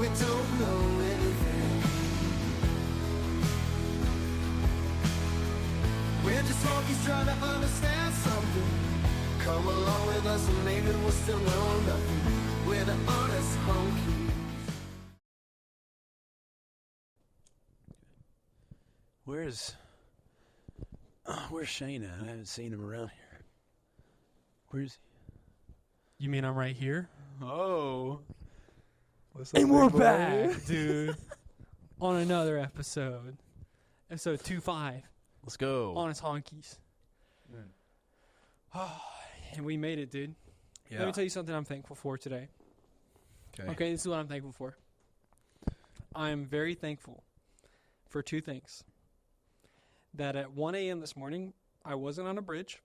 we don't know anything. We're just monkeys trying to understand something. Come along with us and maybe we'll still know nothing. We're the honest honkies. Where's Shane at? I haven't seen him around here. Where's he? You mean I'm right here? Oh. And we're back, dude. On another episode. Episode 2-5. Let's go. Honest Honkies. And we made it, dude. Yeah. Let me tell you something I'm thankful for today. Okay, this is what I'm thankful for. I'm very thankful for two things. That at 1 a.m. this morning, I wasn't on a bridge.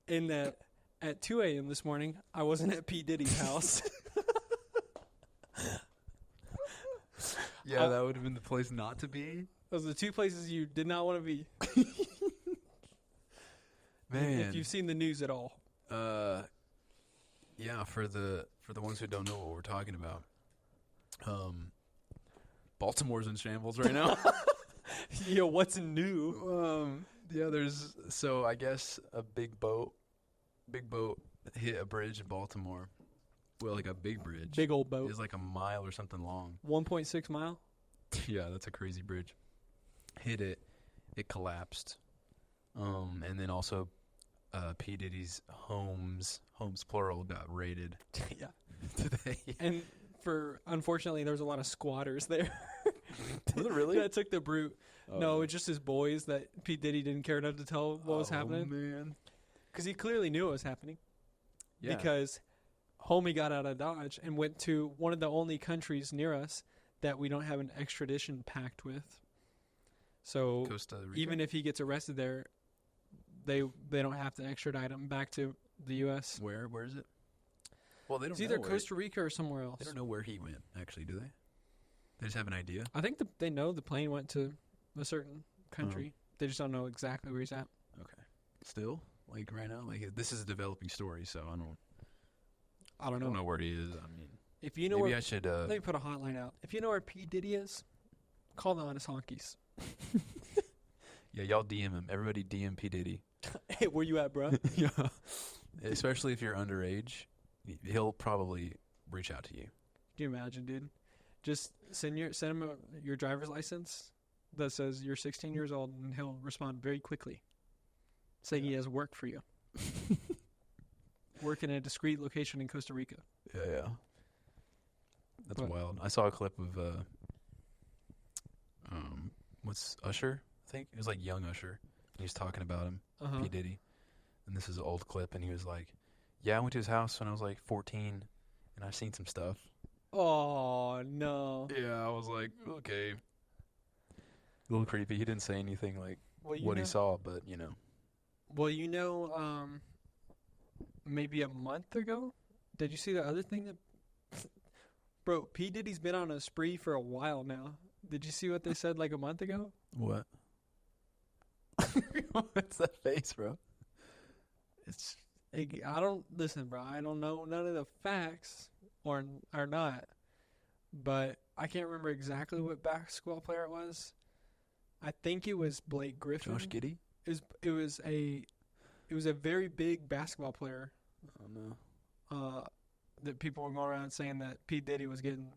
And that at 2 a.m. this morning, I wasn't at P. Diddy's house. Yeah, that would have been the place not to be. Those are the two places you did not want to be. Man. If you've seen the news at all. Yeah, for the ones who don't know what we're talking about. Baltimore's in shambles right now. Yo, what's new? Yeah, so I guess a big boat hit a bridge in Baltimore. Well, like a big bridge. Big old boat. It's like a mile or something long. 1.6 mile? Yeah, that's a crazy bridge. Hit it. It collapsed. And then also P. Diddy's homes plural, got raided. Yeah. Today. And unfortunately, there's a lot of squatters there. Was it really? Yeah, it took the brute. Oh. No, it's just his boys that P. Diddy didn't care enough to tell what was happening. Oh, man. Because he clearly knew what was happening. Yeah. Because homie got out of Dodge and went to one of the only countries near us that we don't have an extradition pact with. So Costa Rica? even if he gets arrested there, they don't have to extradite him back to the U.S. Where is it? Well, they don't It's know either where Costa Rica or somewhere else. They don't know where he went, actually, do they? They just have an idea? I think they know the plane went to a certain country. They just don't know exactly where he's at. Okay. Still? Like, right now? Like, this is a developing story, so I don't know where he is. I mean, if you know maybe where, I should... let me put a hotline out. If you know where P. Diddy is, call the Honest Honkies. Yeah, y'all DM him. Everybody DM P. Diddy. Hey, where you at, bro? Yeah. Especially if you're underage, he'll probably reach out to you. Can you imagine, dude? Just send him your driver's license that says you're 16 years old, and he'll respond very quickly, saying he has work for you. Work in a discreet location in Costa Rica. Yeah. That's wild. I saw a clip of what's Usher? I think it was like young Usher. He was talking about him, P. Diddy, and this is an old clip, and he was like, "Yeah, I went to his house when I was like 14, and I've seen some stuff." Oh no. Yeah, I was like, okay, a little creepy. He didn't say anything like what he saw, but you know. Well, maybe a month ago, did you see the other thing that? Bro, P. Diddy's been on a spree for a while now. Did you see what they said like a month ago? What? What's that face, bro? Listen, bro. I don't know none of the facts or not, but I can't remember exactly what basketball player it was. I think it was Blake Griffin. Josh Giddey? It was a very big basketball player. Oh no. That people were going around saying that P. Diddy was getting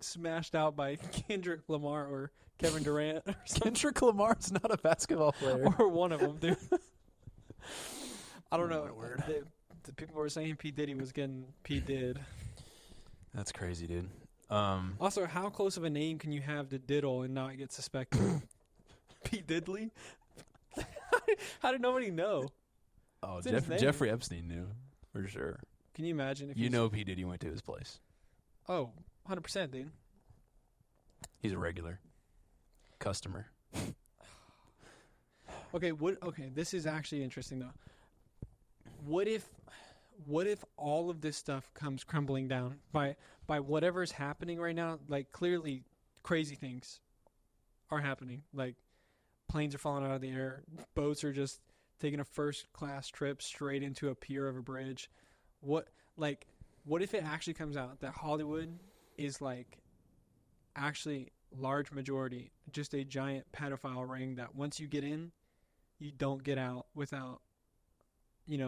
smashed out by Kendrick Lamar or Kevin Durant or something. Kendrick Lamar's not a basketball player. Or one of them, dude. I don't know. My word. The people were saying P. Diddy was getting P. Did. That's crazy, dude. Also, how close of a name can you have to diddle and not get suspected? P. Diddley? How did nobody know? Oh, Jeffrey Epstein knew, for sure. Can you imagine if P. Diddy went to his place? Oh, 100%, dude. He's a regular customer. Okay, this is actually interesting though. What if all of this stuff comes crumbling down by whatever's happening right now? Like, clearly crazy things are happening. Like, planes are falling out of the air, boats are just taking a first class trip straight into a pier of a bridge. What What if it actually comes out that Hollywood is like actually large majority just a giant pedophile ring that once you get in, you don't get out without,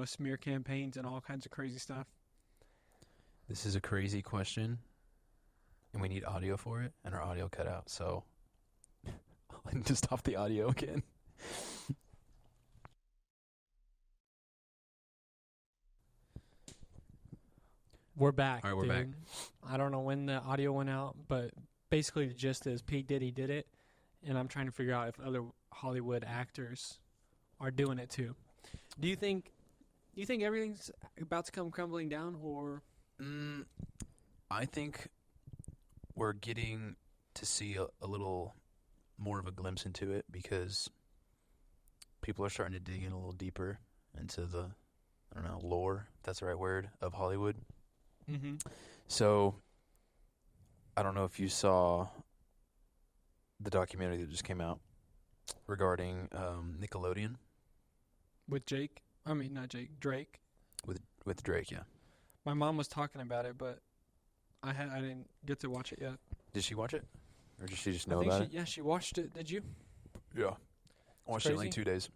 smear campaigns and all kinds of crazy stuff? This is a crazy question, and we need audio for it, and our audio cut out, so I need to stop the audio again. We're back. All right, we're back. I don't know when the audio went out, but basically the gist is P. Diddy did it, and I'm trying to figure out if other Hollywood actors are doing it too. Do you think everything's about to come crumbling down, or? I think we're getting to see a little more of a glimpse into it because people are starting to dig in a little deeper into the, lore, if that's the right word, of Hollywood. Mm-hmm. So, I don't know if you saw the documentary that just came out regarding Nickelodeon. With Drake. With Drake, yeah. My mom was talking about it, but I didn't get to watch it yet. Did she watch it? Or did she just know about it? Yeah, she watched it. Did you? Yeah. I watched it in like 2 days.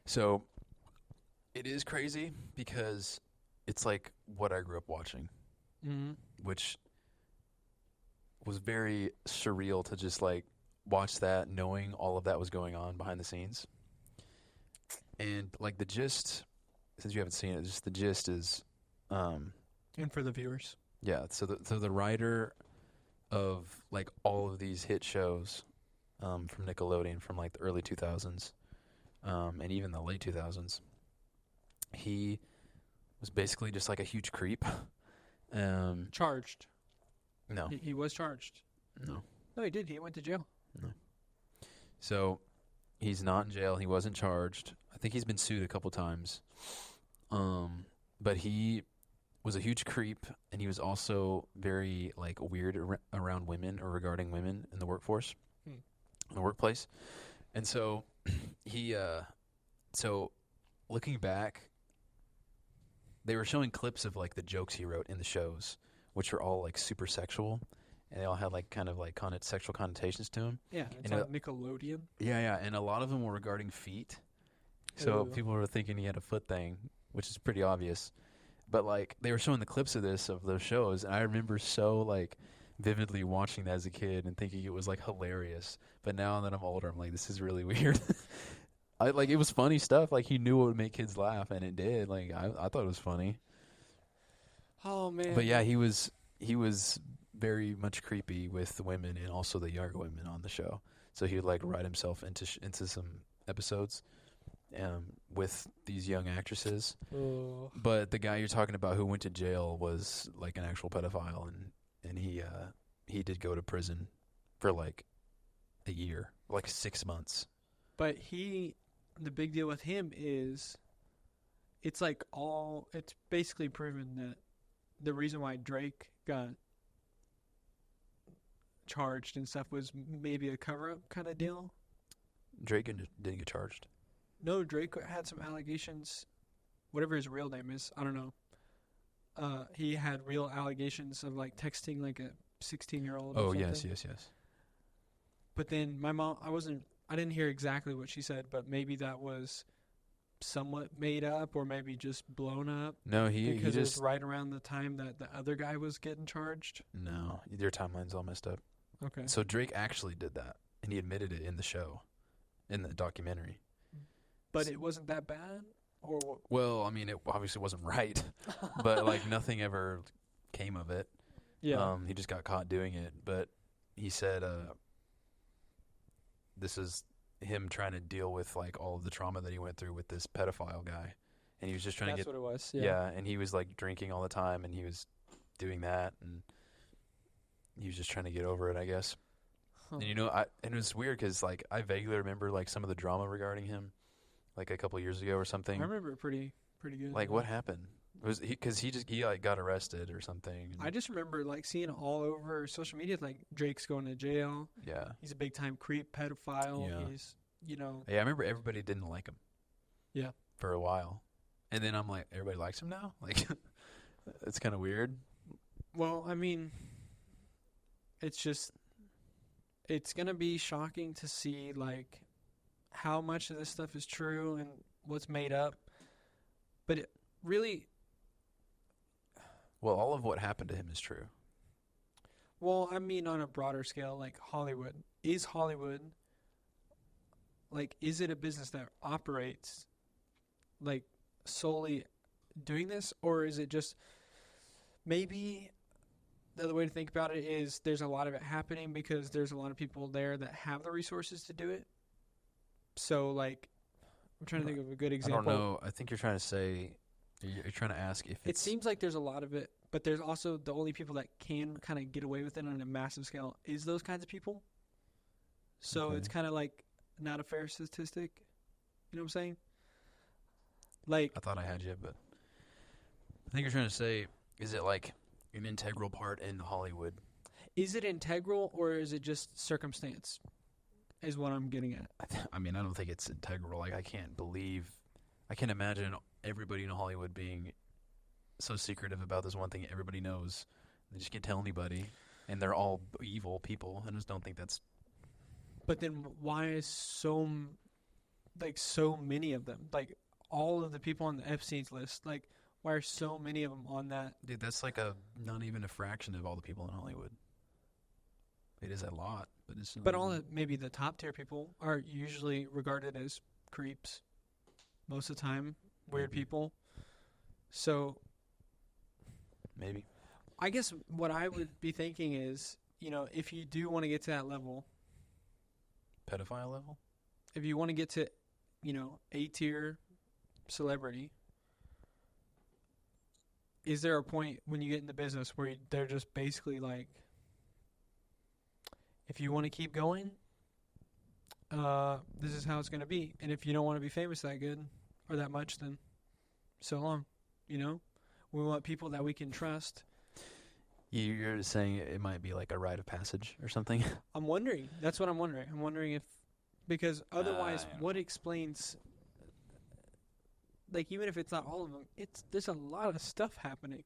So, it is crazy because it's like what I grew up watching, which was very surreal to just like watch that, knowing all of that was going on behind the scenes. And like the gist, since you haven't seen it, just the gist is, and for the viewers, yeah. So the writer of like all of these hit shows, from Nickelodeon from like the early 2000s, and even the late 2000s, he was basically just like a huge creep. Charged. No. He was charged. No. No, he did. He went to jail. No. So he's not in jail. He wasn't charged. I think he's been sued a couple times. But he was a huge creep, and he was also very like weird around women or regarding women in the workforce, in the workplace. And so he, so looking back, they were showing clips of like the jokes he wrote in the shows, which were all like super sexual, and they all had like kind of like sexual connotations to them. Yeah, it's on Nickelodeon. Yeah, and a lot of them were regarding feet. So people were thinking he had a foot thing, which is pretty obvious. But like they were showing the clips of those shows, and I remember so like vividly watching that as a kid and thinking it was like hilarious. But now that I'm older, I'm like, this is really weird. It was funny stuff. Like he knew what would make kids laugh, and it did. Like I thought it was funny. Oh man. But yeah, he was very much creepy with the women and also the younger women on the show. So he would like write himself into some episodes, with these young actresses. Oh. But the guy you're talking about who went to jail was like an actual pedophile, and he did go to prison for like a year, like 6 months. But the big deal with him is it's basically proven that the reason why Drake got charged and stuff was maybe a cover-up kind of deal. Drake didn't get charged. No, Drake had some allegations, whatever his real name is, I don't know. He had real allegations of like texting like a 16-year-old. Oh, yes. But then my mom, I didn't hear exactly what she said, but maybe that was somewhat made up or maybe just blown up. No, because it was right around the time that the other guy was getting charged. No, your timeline's all messed up. Okay. So Drake actually did that, and he admitted it in the show, in the documentary. But it wasn't that bad? Well, I mean, it obviously wasn't right, but like nothing ever came of it. Yeah. He just got caught doing it, but he said this is him trying to deal with like all of the trauma that he went through with this pedophile guy, and he was just trying That's to get. That's what it was. Yeah, and he was like drinking all the time, and he was doing that, and he was just trying to get over it, I guess. Huh. And and it was weird because like I vaguely remember like some of the drama regarding him, like a couple years ago or something. I remember it pretty good. Like what happened? Was because he like got arrested or something? I just remember like seeing it all over social media, like Drake's going to jail. Yeah, he's a big time creep, pedophile. Yeah. He's Yeah, I remember everybody didn't like him. Yeah. For a while, and then I'm like, everybody likes him now. Like, It's kind of weird. Well, I mean, it's gonna be shocking to see like how much of this stuff is true and what's made up. But it really, Well, all of what happened to him is true. well, I mean, on a broader scale, like Hollywood, is it a business that operates like solely doing this, or is it just maybe the other way to think about it is there's a lot of it happening because there's a lot of people there that have the resources to do it. So, like, I'm trying to think of a good example. I don't know. I think you're trying to say, you're trying to ask if It seems like there's a lot of it, but there's also the only people that can kind of get away with it on a massive scale is those kinds of people. So Okay. it's kind of like not a fair statistic. You know what I'm saying? Like, I thought I had you, but I think you're trying to say, is it like an integral part in Hollywood? is it integral or is it just circumstance? Is what I'm getting at. I mean, I don't think it's integral. Like, I can't imagine everybody in Hollywood being so secretive about this one thing everybody knows. They just can't tell anybody, and they're all evil people. I just don't think that's. But then why is so many of them, like all of the people on the Epstein's list, like why are so many of them on that? Dude, that's like not even a fraction of all the people in Hollywood. It is a lot, but it's. But maybe the top tier people are usually regarded as creeps most of the time, weird Maybe. people. So Maybe. I guess what I would be thinking is, if you do want to get to that level, Pedophile level? if you want to get to, A tier celebrity, is there a point when you get in the business where they're just basically like, if you want to keep going, this is how it's going to be. And if you don't want to be famous that good or that much, then so long. We want people that we can trust. You're saying it might be like a rite of passage or something? I'm wondering. That's what I'm wondering. I'm wondering if, because otherwise, yeah. what explains, like, even if it's not all of them, there's a lot of stuff happening.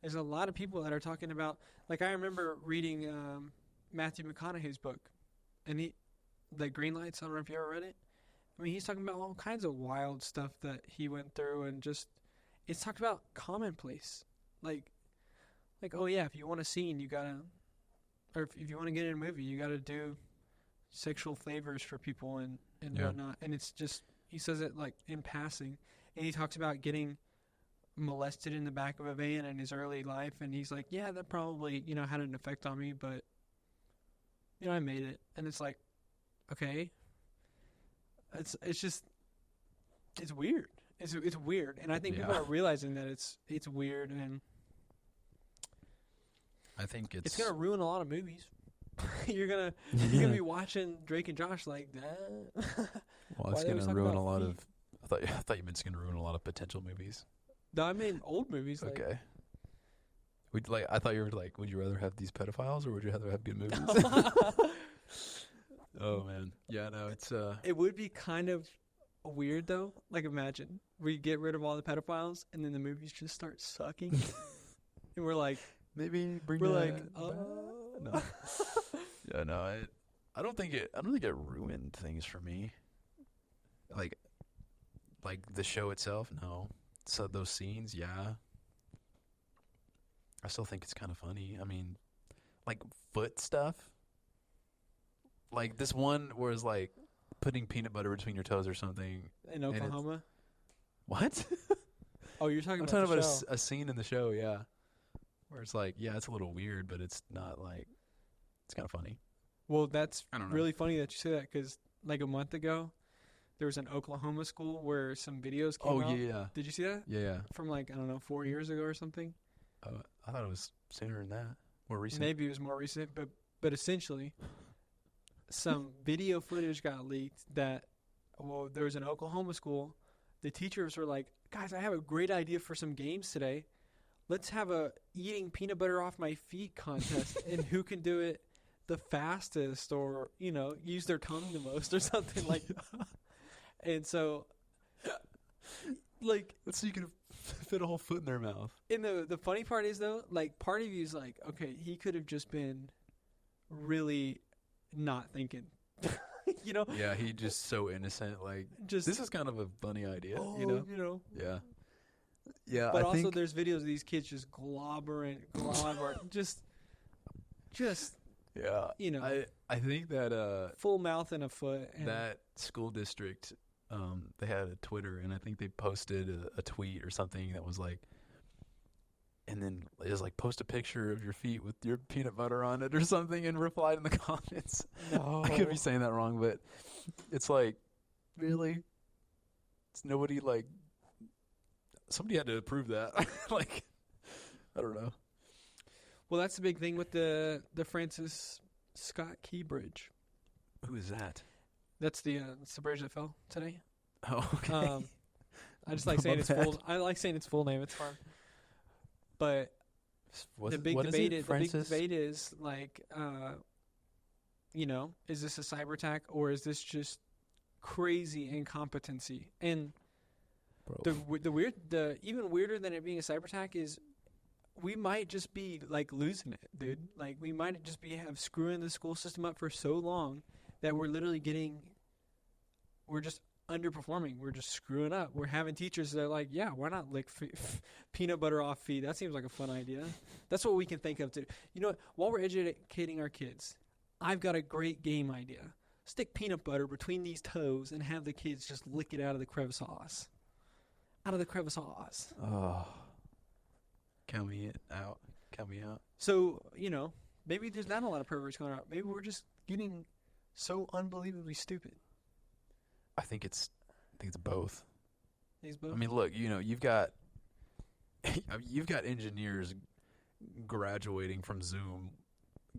There's a lot of people that are talking about, like, I remember reading Matthew McConaughey's book, and the Green Lights, I don't know if you ever read it. I mean, he's talking about all kinds of wild stuff that he went through, and just, it's talked about commonplace. Like, oh yeah, if you want a scene, you gotta, or if you want to get in a movie, you gotta do sexual favors for people and Yeah. whatnot. And it's just, he says it like in passing, and he talks about getting molested in the back of a van in his early life, and he's like, yeah, that probably, had an effect on me, but I made it. And it's like, okay, it's just, it's weird. It's weird, and I think people Yeah. are realizing that it's weird, and I think it's gonna ruin a lot of movies. you're gonna be watching Drake and Josh like that. Well, Why it's they always gonna talk ruin about a lot feet? of. I thought you meant it's gonna ruin a lot of potential movies. No, I mean old movies. Like, Okay. I thought you were like, would you rather have these pedophiles or would you rather have good movies? Oh man, yeah, no, it's it would be kind of weird though. Like, imagine we get rid of all the pedophiles, and then the movies just start sucking, and we're like, maybe bring. we're like, no. Yeah, no, I don't think it ruined things for me. Like the show itself, no. So those scenes, yeah. I still think it's kind of funny. I mean, like foot stuff. Like this one where it's like putting peanut butter between your toes or something. in Oklahoma. What? Oh, you're talking I'm about talking the about show. a scene in the show, yeah. Where it's like, yeah, it's a little weird, but it's not like, it's kind of funny. Well, that's I don't know. really funny that you say that, because like a month ago, there was an Oklahoma school where some videos came Oh, out. yeah. Did you see that? Yeah. From like, I don't know, 4 years ago or something. I thought it was sooner than that. More recent. Maybe it was more recent, but essentially, some video footage got leaked that, well, there was an Oklahoma school. The teachers were like, guys, I have a great idea for some games today. Let's have a eating peanut butter off my feet contest, and who can do it the fastest, or, use their tongue the most or something like that. And so, like, Let's see you can fit a whole foot in their mouth. And the funny part is, though, like, part of you is like, okay, he could have just been really not thinking. You know? Yeah, he just so innocent. Like, Just this is kind of a funny idea. oh, You know? Yeah. Yeah, But I also, think there's videos of these kids just globber, just yeah. you know, I think that full mouth and a foot. And that school district, they had a Twitter, and I think they posted a tweet or something that was like, and then it was like, post a picture of your feet with your peanut butter on it or something, and replied in the comments. no, I could be saying that wrong, but it's like, really? It's nobody, like, somebody had to approve that. Like, I don't know. Well, that's the big thing with the Francis Scott Key Bridge. Who is that? That's the bridge that fell today. Oh, okay. I just like saying its My full. bad. I like saying its full name. It's fun. But What the is- big what is debate it, is the big Francis? debate is like, you know, is this a cyber attack or is this just crazy incompetency? And Bro. the even weirder than it being a cyber attack is we might just be like losing it, dude. Like we might just be screwing the school system up for so long that we're literally we're just underperforming. We're just screwing up. We're having teachers that are like, yeah, why not lick peanut butter off feet? That seems like a fun idea. That's what we can think of to. You know what? While we're educating our kids, I've got a great game idea. Stick peanut butter between these toes and have the kids just lick it out of the crevice. Out of the crevice. Oh. Count me out. Count me out. So, you know, maybe there's not a lot of perverts going out. Maybe we're just getting so unbelievably stupid. I think it's both. These both. I mean, look, you know, you've got engineers graduating from Zoom,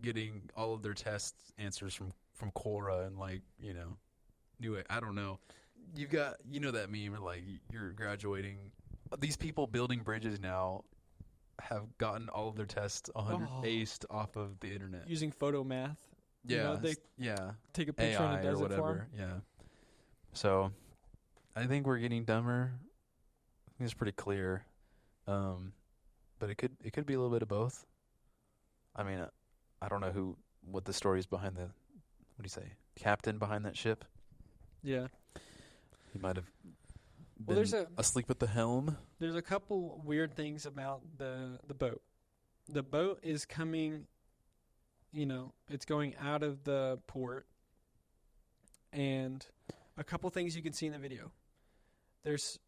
getting all of their test answers from Quora, and like, you know, I don't know. You've got, you know, that meme where like you're graduating. These people building bridges now have gotten all of their tests 100 aced off of the internet. Using photo math. You Yeah, know, they yeah. take a picture AI and it does or it for whatever. 'em. Yeah. So, I think we're getting dumber. I think it's pretty clear. But it could be a little bit of both. I mean, I don't know what the story is behind what do you say, captain behind that ship. Yeah. He might have Well, been there's asleep at the helm. There's a couple weird things about the boat. The boat is coming, you know, it's going out of the port. And a couple things you can see in the video. There's,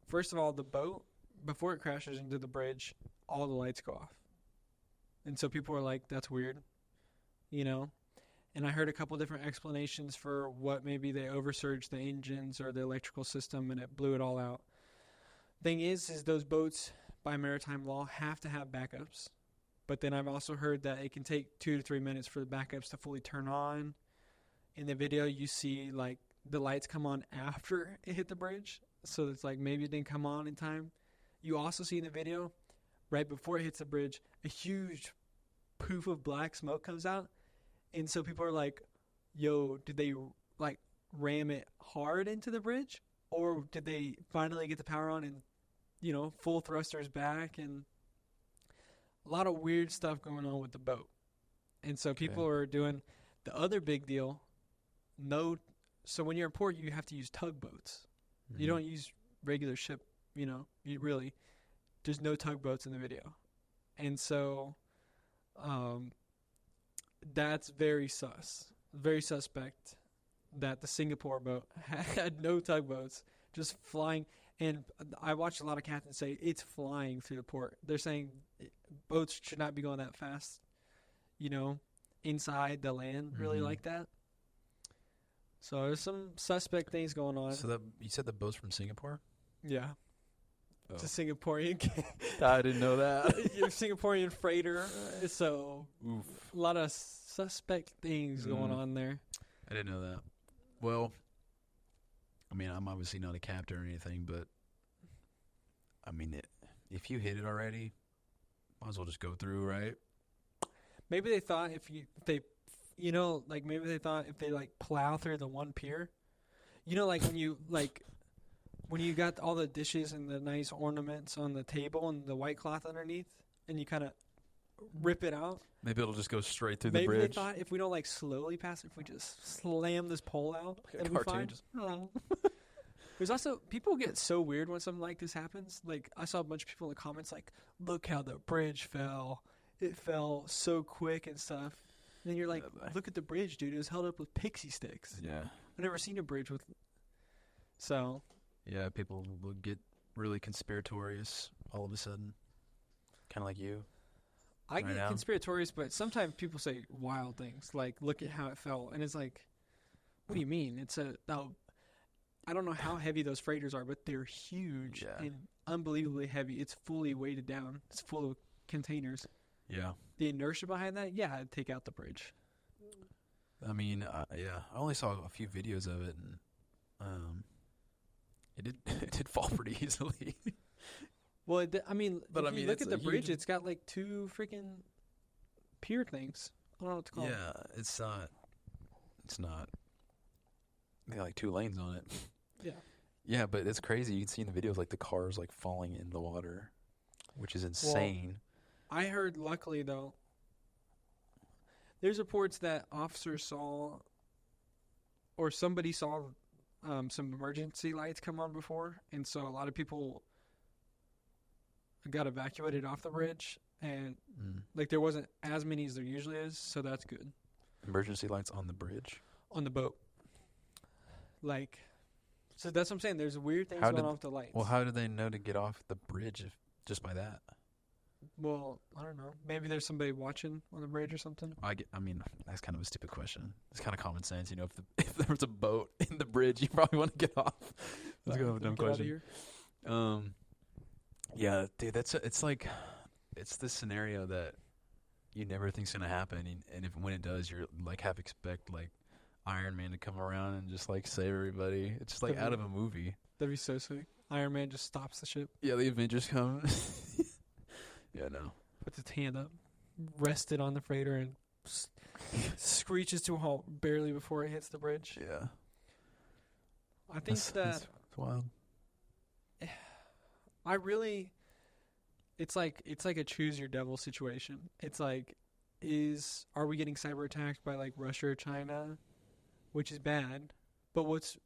first of all, the boat, before it crashes into the bridge, all the lights go off. And so people are like, that's weird, you know? And I heard a couple different explanations for what maybe they oversurged the engines or the electrical system and it blew it all out. Thing is those boats, by maritime law, have to have backups. But then I've also heard that it can take 2 to 3 minutes for the backups to fully turn on. In the video, you see, like, the lights come on after it hit the bridge. So it's like maybe it didn't come on in time. You also see in the video, right before it hits the bridge, a huge poof of black smoke comes out. And so people are like, yo, did they, like, ram it hard into the bridge? Or did they finally get the power on and, you know, full thrusters back? And a lot of weird stuff going on with the boat. And so people are doing the other big deal. So when you're in port, you have to use tugboats. Mm-hmm. You don't use regular ship, you know, there's no tugboats in the video. And so that's very suspect that the Singapore boat had no tugboats, just flying. And I watched a lot of captains say it's flying through the port. They're saying boats should not be going that fast, you know, inside the land really like that. So there's some suspect things going on. So you said the boat's from Singapore? Yeah. Oh. It's a Singaporean. I didn't know that. You're a Singaporean freighter. So Oof. a lot of suspect things going on there. I didn't know that. Well, I mean, I'm obviously not a captain or anything, but I mean, if you hit it already, might as well just go through, right? Maybe they thought if they plow through the one pier, you know, like when you like when you got all the dishes and the nice ornaments on the table and the white cloth underneath, and you kind of rip it out. Maybe it'll just go straight through Maybe the bridge. they thought if we don't like slowly pass it, if we just slam this pole out, Like a it'll be cartoon, fine. just- There's also people get so weird when something like this happens. Like I saw a bunch of people in the comments like, "Look how the bridge fell. It fell so quick and stuff." And then you're like, Yeah, "Look at the bridge, dude. It was held up with pixie sticks. Yeah. I've never seen a bridge with." So Yeah, people will get really conspiratorious all of a sudden. Kind of like you. I Right get now. conspiratorious, but sometimes people say wild things like, "Look at how it fell," and it's like, "What do you mean? It's a no." I don't know how heavy those freighters are, but they're huge Yeah. and unbelievably heavy. It's fully weighted down. It's full of containers. Yeah. The inertia behind that, yeah, I'd take out the bridge. I mean, yeah. I only saw a few videos of it, and it did it did fall pretty easily. Well, I mean, But if I mean, you look it's at the a bridge, huge- it's got like 2 freaking pier things. I don't know what to call them. Yeah, it's not. It's not. They got like 2 lanes on it. Yeah. Yeah, but it's crazy. You can see in the videos like the cars like falling in the water, which is insane. I heard, luckily, though, there's reports that officers saw or somebody saw some emergency lights come on before, and so a lot of people got evacuated off the bridge, and like there wasn't as many as there usually is, so that's good. Emergency lights on the bridge. On the boat. Like, so that's what I'm saying. There's weird things How going did- on with the lights. Well, how do they know to get off the bridge just by that? Well, I don't know. Maybe there's somebody watching on the bridge or something. I mean, that's kind of a stupid question. It's kind of common sense, you know. If there was a boat in the bridge, you probably want to get off. That's kind of a dumb Get out of question. here. Yeah, dude, it's like it's this scenario that you never think's gonna happen, and when it does, you're like expect like Iron Man to come around and just like save everybody. It's just like out of a movie. That'd be so sweet. Iron Man just stops the ship, Yeah, the Avengers come. Yeah, no. puts its hand up, rests it on the freighter, and screeches to a halt barely before it hits the bridge. Yeah, I think that's wild. I really, it's like a choose your devil situation. It's like, are we getting cyber attacked by like Russia or China, which is bad, but what's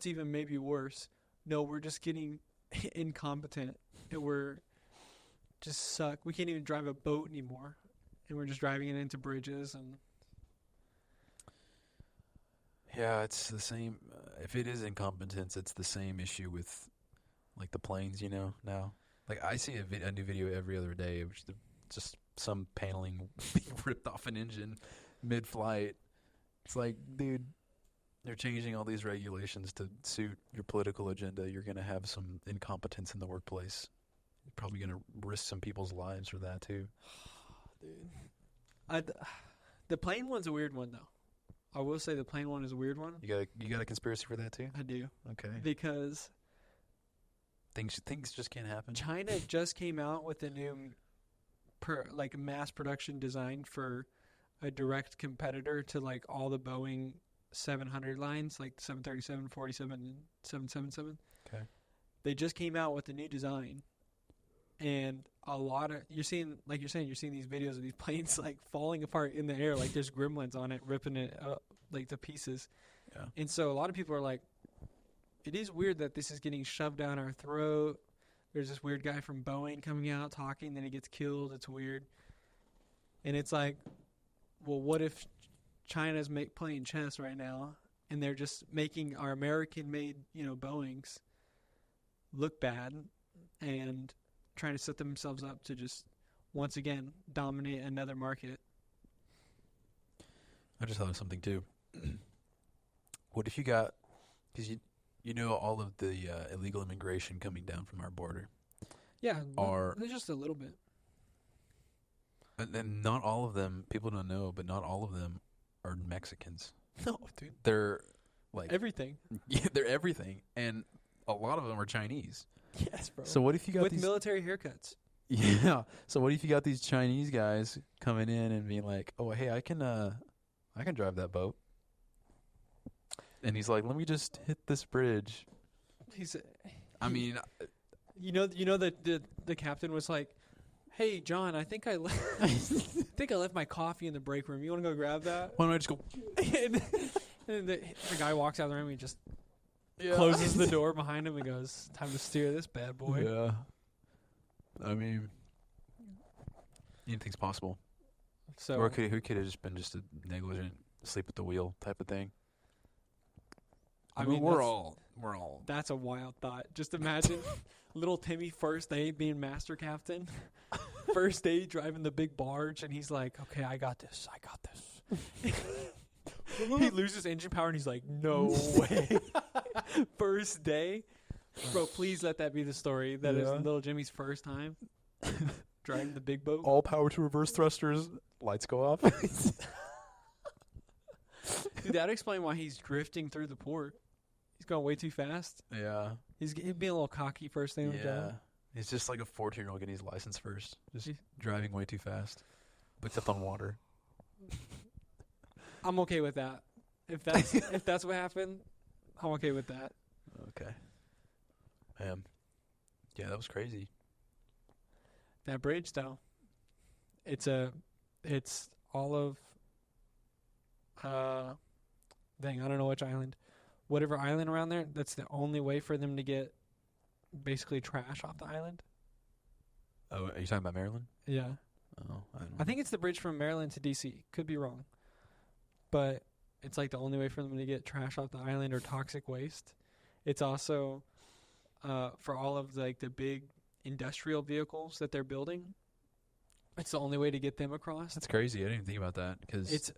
even maybe worse? No, we're just getting incompetent, and we're just suck. We can't even drive a boat anymore, and we're just driving it into bridges and. Yeah, it's the same. If it is incompetence, it's the same issue with like the planes, you know, now. Like I see a new video every other day, which is just some paneling being ripped off an engine mid-flight. It's like, dude, they're changing all these regulations to suit your political agenda. You're going to have some incompetence in the workplace. You're probably going to risk some people's lives for that too. Dude. The plane one's a weird one, though. I will say the plane one is a weird one. You got a conspiracy for that too? I do. Okay. Because Things just can't happen. China just came out with a new mass production design for a direct competitor to like all the Boeing 700 lines, like 737, 47, and 777. Okay. They just came out with a new design, and a lot of you're seeing these videos of these planes like falling apart in the air, like there's gremlins on it ripping it up like to pieces. Yeah. And so a lot of people are like, it is weird that this is getting shoved down our throat. There's this weird guy from Boeing coming out talking, then he gets killed. It's weird. And it's like, well, what if China's playing chess right now, and they're just making our American-made, Boeings look bad and trying to set themselves up to just, once again, dominate another market. I just thought of something too. What if you got, because you know all of the illegal immigration coming down from our border, Yeah, Are- there's just a little bit. and not all of them, people don't know, but not all of them are Mexicans. No, dude. They're like Everything. yeah, they're everything, and a lot of them are Chinese. Yes, bro. So what if you got With these? military haircuts. Yeah. So what if you got these Chinese guys coming in and being like, "Oh, hey, I can drive that boat," and he's like, "Let me just hit this bridge." I mean, You know that the captain was like, "Hey, John, I think I left my coffee in the break room. You want to go grab that?" why don't I just go? and the guy walks out of the room. He just closes the door behind him and goes, "Time to steer this bad boy." Yeah. I mean, anything's possible. So Or who could have just been just a negligent asleep at the wheel type of thing. I mean, we're all. that's a wild thought. Just imagine little Timmy first day being master captain. First day driving the big barge, and he's like, "Okay, I got this. He loses engine power, and he's like, "No way." First day. Bro, please let that be the story. That is little Jimmy's first time driving the big boat. All power to reverse thrusters. Lights go off. Dude, that'd explain why he's drifting through the port. He's going way too fast. Yeah. He's being a little cocky first thing on the job. He's just like a 14-year-old getting his license first. Just driving way too fast. Except on water. I'm okay with that. If that's what happened, I'm okay with that. Okay. Yeah, that was crazy. That bridge, though, it's all of, dang, I don't know which island. Whatever island around there, that's the only way for them to get basically trash off the island. Oh, are you talking about Maryland? Yeah. Oh, I think it's the bridge from Maryland to D.C. Could be wrong. But it's like the only way for them to get trash off the island or toxic waste. It's also for all of like the big industrial vehicles that they're building. It's the only way to get them across. That's crazy. I didn't even think about that because It's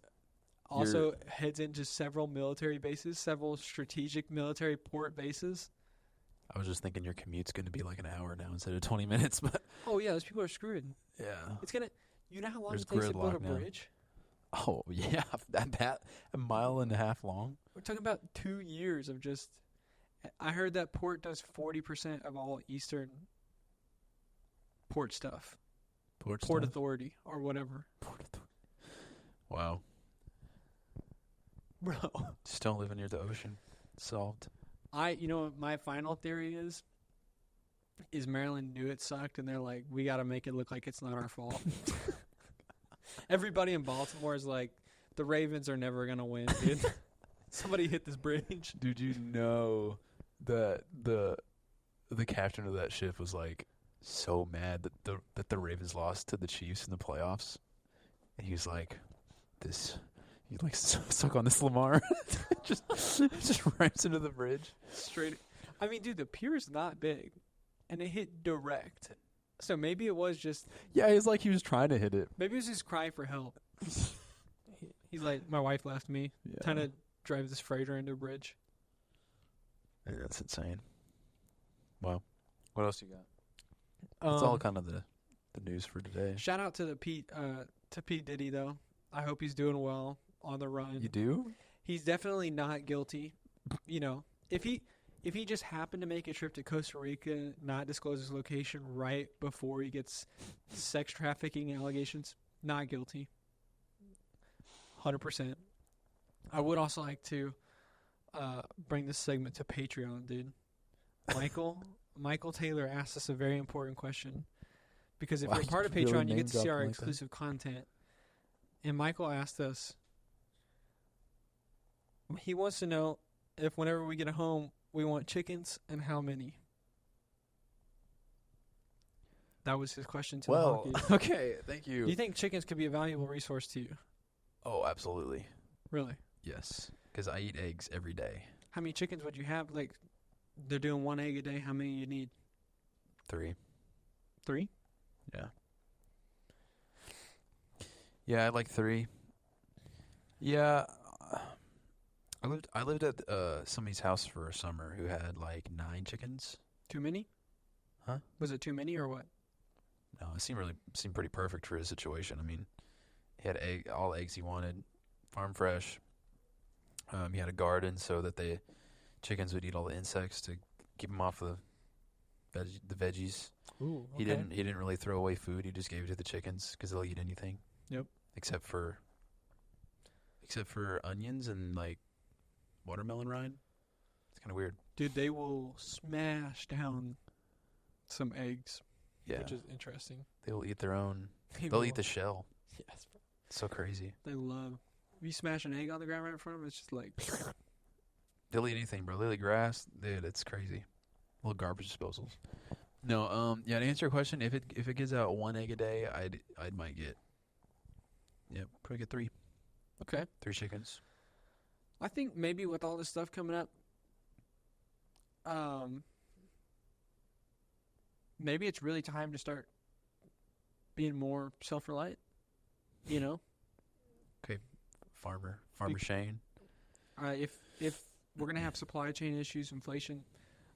also heads into several military bases, several strategic military port bases. I was just thinking your commute's going to be like an hour now instead of 20 minutes. But Oh yeah, those people are screwed. yeah. It's gonna. You know how long There's it takes to build a gridlock now. bridge? Oh yeah, that a mile and a half long. We're talking about 2 years of just. I heard that port does 40% of all Eastern port stuff. Port stuff? Authority or whatever. Wow. Bro. Just don't live near the ocean. Solved. You know what my final theory is Maryland knew it sucked and they're like, we got to make it look like it's not our fault. Everybody in Baltimore is like, the Ravens are never going to win, dude. Somebody hit this bridge. Dude, you know that the captain of that ship was like so mad that the Ravens lost to the Chiefs in the playoffs. And he was like, he like suck on this Lamar. just ramps into the bridge. Straight. I mean, dude, the pier's not big. And it hit direct. So maybe it was just. Yeah, he was trying to hit it. Maybe it was his cry for help. He's like, my wife left me. Yeah. Trying to drive this freighter into a bridge. Yeah, that's insane. Wow. What else you got? That's all kind of the news for today. Shout out to Pete Diddy though. I hope he's doing well on the run. You do? He's definitely not guilty. You know, if he just happened to make a trip to Costa Rica, not disclose his location right before he gets sex trafficking allegations, not guilty. 100%. I would also like to bring this segment to Patreon, dude. Michael Taylor asked us a very important question. Because if Wow, you're part of you really Patreon, you get to see name-dropping our like that. exclusive content. And Michael asked us, he wants to know if whenever we get a home, we want chickens and how many. That was his question to the Honkies. Okay, thank you. Do you think chickens could be a valuable resource to you? Oh, absolutely. Really? Yes, because I eat eggs every day. How many chickens would you have? Like, they're doing 1 egg a day. How many you need? 3. 3? Yeah. Yeah, I like 3. Yeah, I lived at somebody's house for a summer who had like 9 chickens. Too many? Huh? Was it too many or what? No, it seemed pretty perfect for his situation. I mean, he had all the eggs he wanted, farm fresh. He had a garden so that the chickens would eat all the insects to keep them off the veggies. Ooh, okay. He didn't really throw away food. He just gave it to the chickens because they'll eat anything. Yep. Except for onions and like watermelon rind. It's Kind of weird. Dude, they will smash down some eggs, Yeah. which is interesting. They'll eat their own. They They'll will. eat the shell. Yes, bro. It's so crazy. They love. If you smash an egg on the ground right in front of them, it's just like, They'll eat anything, bro. They'll eat grass. Dude, it's crazy. Little garbage disposals. No, yeah, to answer your question, if it gives out 1 egg a day, I might get, probably get 3. okay. 3 chickens. I think maybe with all this stuff coming up, maybe it's really time to start being more self-reliant. You know, Farmer Bec- Shane. if we're gonna have supply chain issues, inflation,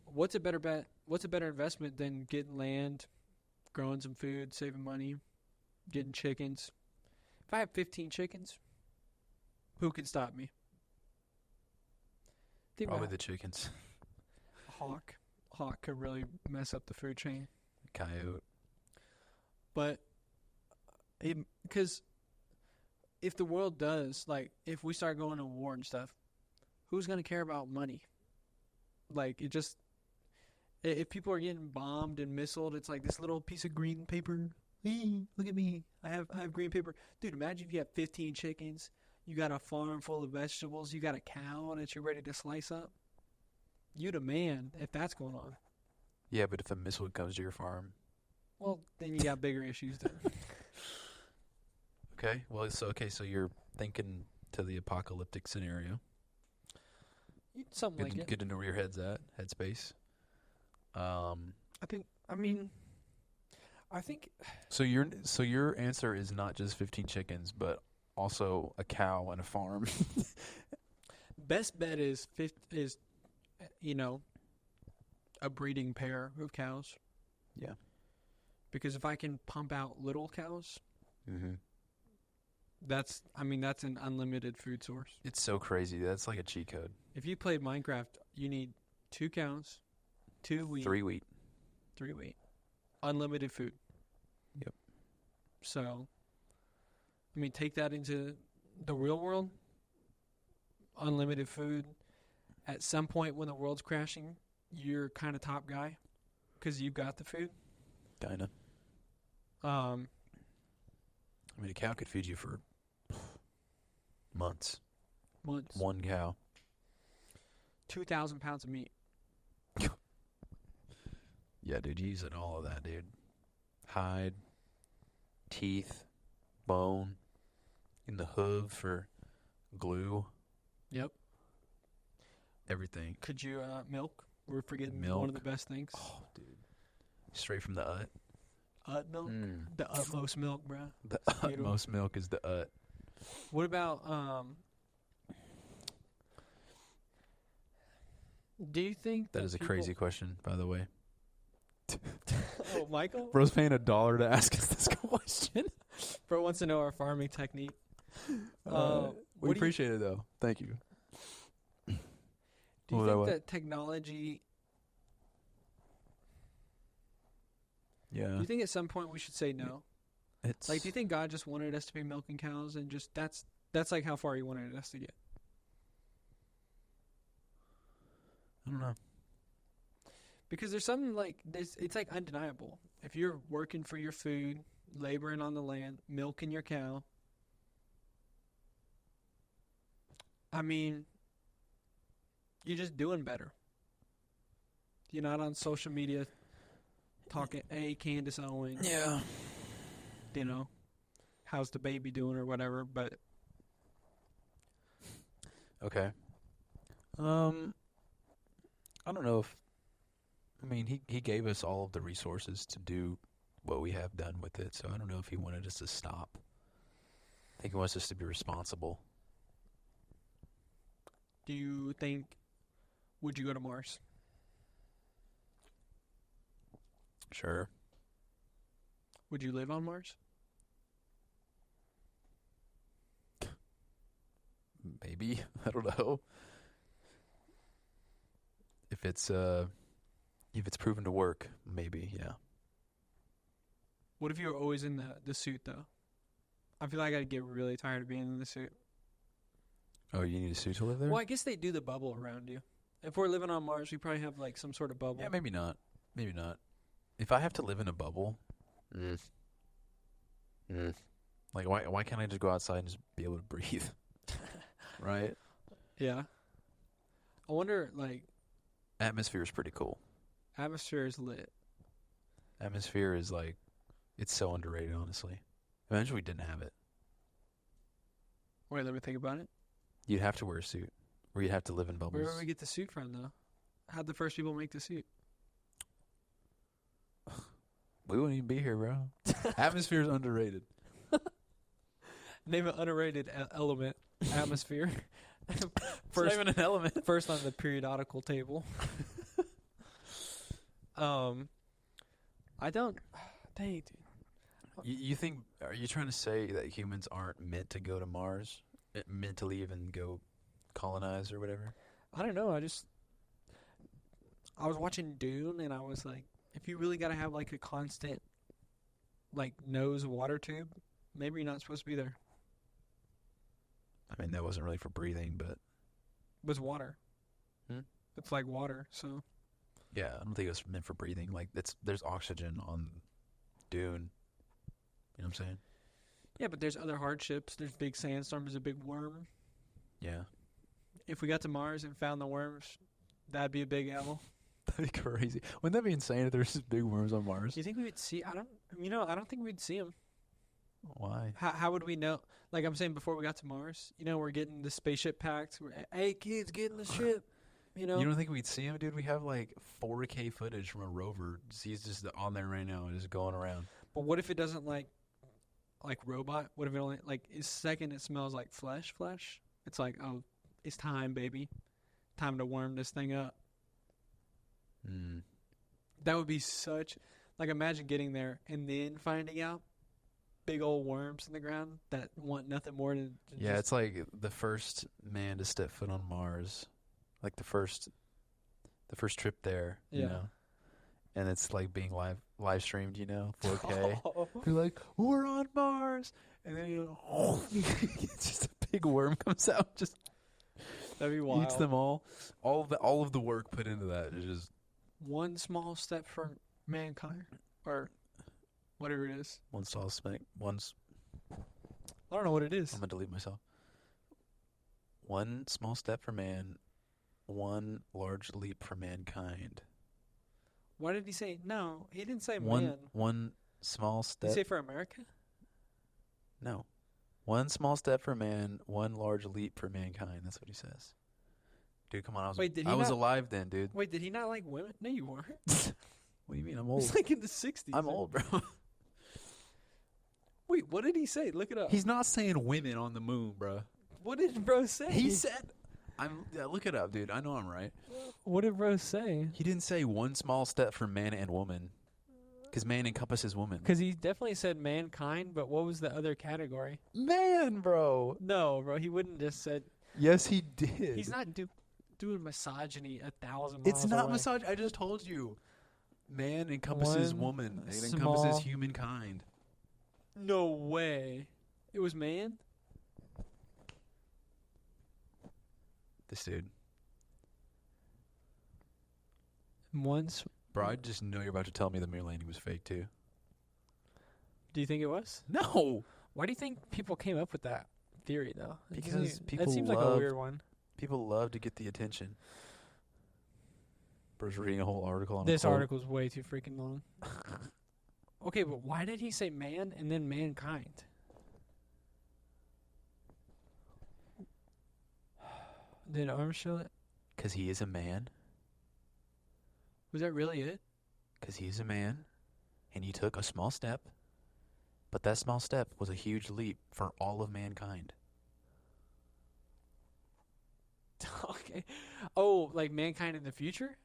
what's a better bet? What's a better investment than getting land, growing some food, saving money, getting chickens? If I have 15 chickens, who can stop me? Think Probably about the chickens. hawk. Hawk could really mess up the food chain. Coyote. But because if the world does, like, if we start going to war and stuff, who's going to care about money? Like, it just, if people are getting bombed and missiled, it's like this little piece of green paper. Hey, look at me. I have green paper. Dude, imagine if you have 15 chickens, you got a farm full of vegetables, you got a cow that you're ready to slice up. You the man if that's going on. Yeah, but if a missile comes to your farm. Well, then you got bigger issues then. Okay. Well, so you're thinking to the apocalyptic scenario. Something Good, like it. good to know where your head's at. Headspace. I think So your answer is not just 15 chickens, but also a cow and a farm. best bet is a breeding pair of cows. Yeah. Because if I can pump out little cows, Mm-hmm. that's an unlimited food source. It's so crazy. That's like a cheat code. If you played Minecraft, you need 2 cows, 2 wheat, 3 wheat. 3 wheat, unlimited food. Yep. So, take that into the real world. Unlimited food. At some point when the world's crashing, you're kind of top guy because you've got the food. Kinda. A cow could feed you for months. Months. 1 cow. 2,000 pounds of meat. Yeah, dude, using all of that, dude. Hide, teeth, bone, in the hoof for glue. Yep. Everything. Could you milk? We're forgetting Milk. one of the best things. Oh, dude. Straight from the ut. Milk. The utmost milk, bro. The beautiful. utmost milk is the ut. What about do you think That is a crazy question, by the way. Oh, Michael? Bro's paying $1 to ask us this question. Bro wants to know our farming technique. We what do you- appreciate it, though. Thank you. Do you What think about- that technology? Yeah. Do you think at some point we should say no? It's Like, do you think God just wanted us to be milking cows and just that's like how far He wanted us to get? I don't know. Because there's something like this. It's like undeniable. If you're working for your food, laboring on the land, milking your cow, you're just doing better. You're not on social media talking, hey, Candace Owen, Yeah. how's the baby doing or whatever. But Okay. I don't know if. He gave us all of the resources to do what we have done with it, so I don't know if He wanted us to stop. I think He wants us to be responsible. do you think, would you go to Mars? Sure. Would you live on Mars? Maybe. I don't know. If it's proven to work, maybe, yeah. What if you were always in the suit, though? I feel like I'd get really tired of being in the suit. Oh, you need a suit to live there? Well, I guess they do the bubble around you. If we're living on Mars, we probably have like some sort of bubble. Yeah, maybe not. Maybe not. If I have to live in a bubble, like why can't I just go outside and just be able to breathe? Right? Yeah. I wonder, like, Atmosphere is pretty cool. atmosphere is lit. Atmosphere is like, it's so underrated, honestly. Imagine we didn't have it. Wait, let me think about it. You'd have to wear a suit, or you'd have to live in bubbles. Where did we get the suit from, though? How'd the first people make the suit? We wouldn't even be here, bro. Atmosphere is underrated. Name an underrated element. Atmosphere. It's not even an element. First on the periodical table. I don't. Dang, dude. You think? Are you trying to say that humans aren't meant to go to Mars, meant to leave and go colonize or whatever? I don't know. I was watching Dune, and I was like, if you really got to have like a constant, like nose water tube, maybe you're not supposed to be there. I mean, that wasn't really for breathing, but It was water. It's like water, so. yeah, I don't think it was meant for breathing. Like, there's oxygen on Dune. You know what I'm saying? Yeah, but there's other hardships. There's big sandstorms, a big worm. Yeah. If we got to Mars and found the worms, that'd be a big L. That'd be crazy. Wouldn't that be insane if there's just big worms on Mars? Do you think we would see? I don't think we'd see them. Why? How would we know? Like I'm saying, before we got to Mars, we're getting the spaceship packed. Hey, kids, get in the ship. You don't think we'd see him, dude? We have like 4K footage from a rover. He's just on there right now, just going around. But what if it doesn't like robot? What if it only is second? It smells like flesh. It's like, oh, it's time, baby, time to worm this thing up. That would be such. Like, imagine getting there and then finding out big old worms in the ground that want nothing more than. Yeah, it's like the first man to step foot on Mars, like the first trip there. Yeah. You know? And it's like being live streamed, 4K. You're like, we're on Mars, and then it's just a big worm comes out, just That'd be wild. eats them all. All of the work put into that is just one small step for mankind, or whatever it is. one small spank. I don't know what it is. I'm gonna delete myself. One small step for man, one large leap for mankind. Why did he say no? He didn't say man. One small Did step. he say for America? No. One small step for man, one large leap for mankind. That's what he says. Dude, come on. Wait, did he I was not- alive then, dude. Wait, did he not like women? No, you weren't. What do you mean? I'm old. It's like in the 60s. I'm old, bro. Wait, what did he say? Look it up. He's not saying women on the moon, bro. What did bro say? He said, look it up, dude. I know I'm right. What did bro say? He didn't say one small step for man and woman. Because man encompasses woman. Because he definitely said mankind, but what was the other category? Man, bro. No, bro, he wouldn't just said. Yes, he did. He's not doing misogyny 1,000 miles It's not away. misogyny. I just told you. Man encompasses One woman. It small- encompasses humankind. No way. It was man? This dude. Once. Bro, I just know you're about to tell me the moon landing was fake, too. Do you think it was? No! Why do you think people came up with that theory, though? Because people That seems like a love- weird one. People love to get the attention. Bro's reading a whole article on This a quote. article's way too freaking long. Okay, but why did he say man and then mankind? Did Arm show it? Because he is a man. Was that really it? Because he is a man. And he took a small step. But that small step was a huge leap for all of mankind. Okay. Oh, like mankind in the future?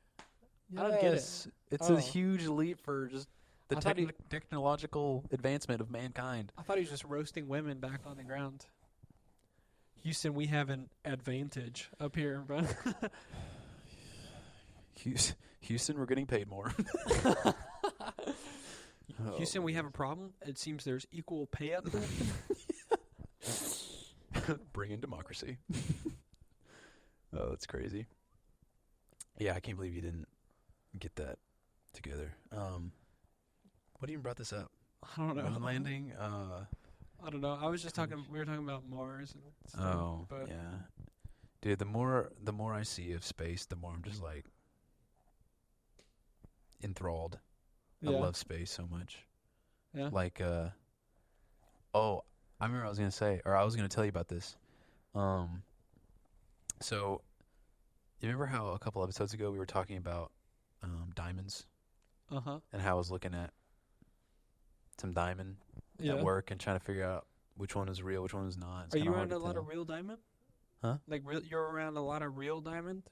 I don't get it. Yes. It's Oh. a huge leap for just the I thought he- technological advancement of mankind. I thought he was just roasting women back on the ground. Houston, we have an advantage up here, bro. Houston, we're getting paid more. Houston, we have a problem. It seems there's equal pay up there. Bring in democracy. Oh, that's crazy. Yeah, I can't believe you didn't get that together. What even brought this up? I don't know. Moon landing? I don't know. I was just talking. We were talking about Mars and stuff. Oh, but yeah. Dude, the more I see of space, the more I'm just like enthralled. I yeah. love space so much. Yeah. Like, oh, I remember I was gonna tell you about this. So you remember how a couple episodes ago we were talking about diamonds and how I was looking at some diamond Yeah. at work and trying to figure out which one was real, which one was not. It's Are kinda you hard around to a lot tell. of real diamond? Huh? Like you're around a lot of real diamond?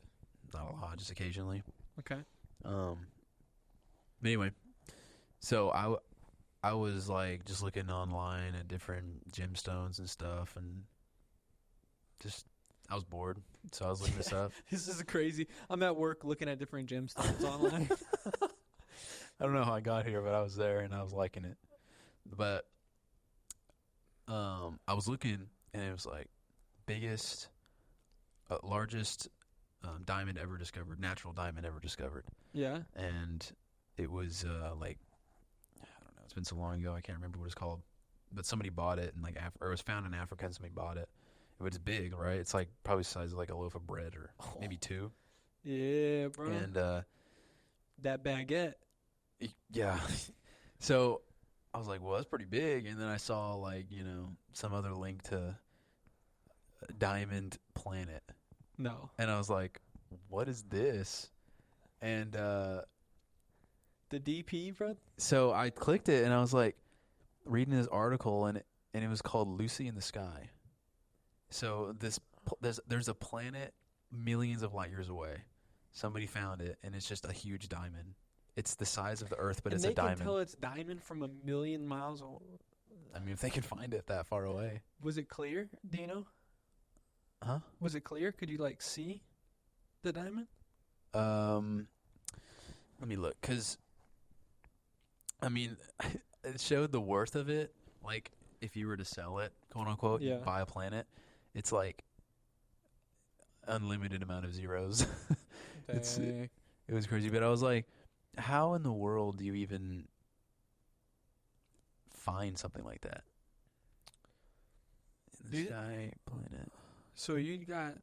Not a lot, just occasionally. Okay. But anyway, so I was like just looking online at different gemstones and stuff, and just I was bored, so I was looking this up. This is crazy. I'm at work looking at different gemstones online. I don't know how I got here, but I was there and I was liking it. But I was looking, and it was like biggest, largest diamond ever discovered, natural diamond ever discovered. Yeah. And it was like, I don't know, it's been so long ago I can't remember what it's called, but somebody bought it, and or it was found in Africa, and somebody bought it. It was big, right? It's like probably the size of like a loaf of bread, or maybe two. Yeah, bro. And that baguette. yeah, so I was like, well, that's pretty big. And then I saw like some other link to a diamond planet, No. and I was like, what is this? And The DP, bro? so I clicked it, and I was like reading this article, and it was called Lucy in the Sky. So there's a planet millions of light years away. Somebody found it, and it's just a huge diamond. It's the size of the Earth, but and it's they a diamond. can tell it's diamond from a million miles away. I mean, if they can find it that far away. Was it clear? Do you know? Huh? Was it clear? Could you like see the diamond? Let me look, because I mean, it showed the worth of it. Like, if you were to sell it, quote unquote, Yeah. buy a planet, it's like unlimited amount of zeros. It's Dang. It was crazy, but I was like, how in the world do you even find something like that? In the Dude. sky, planet. So you got,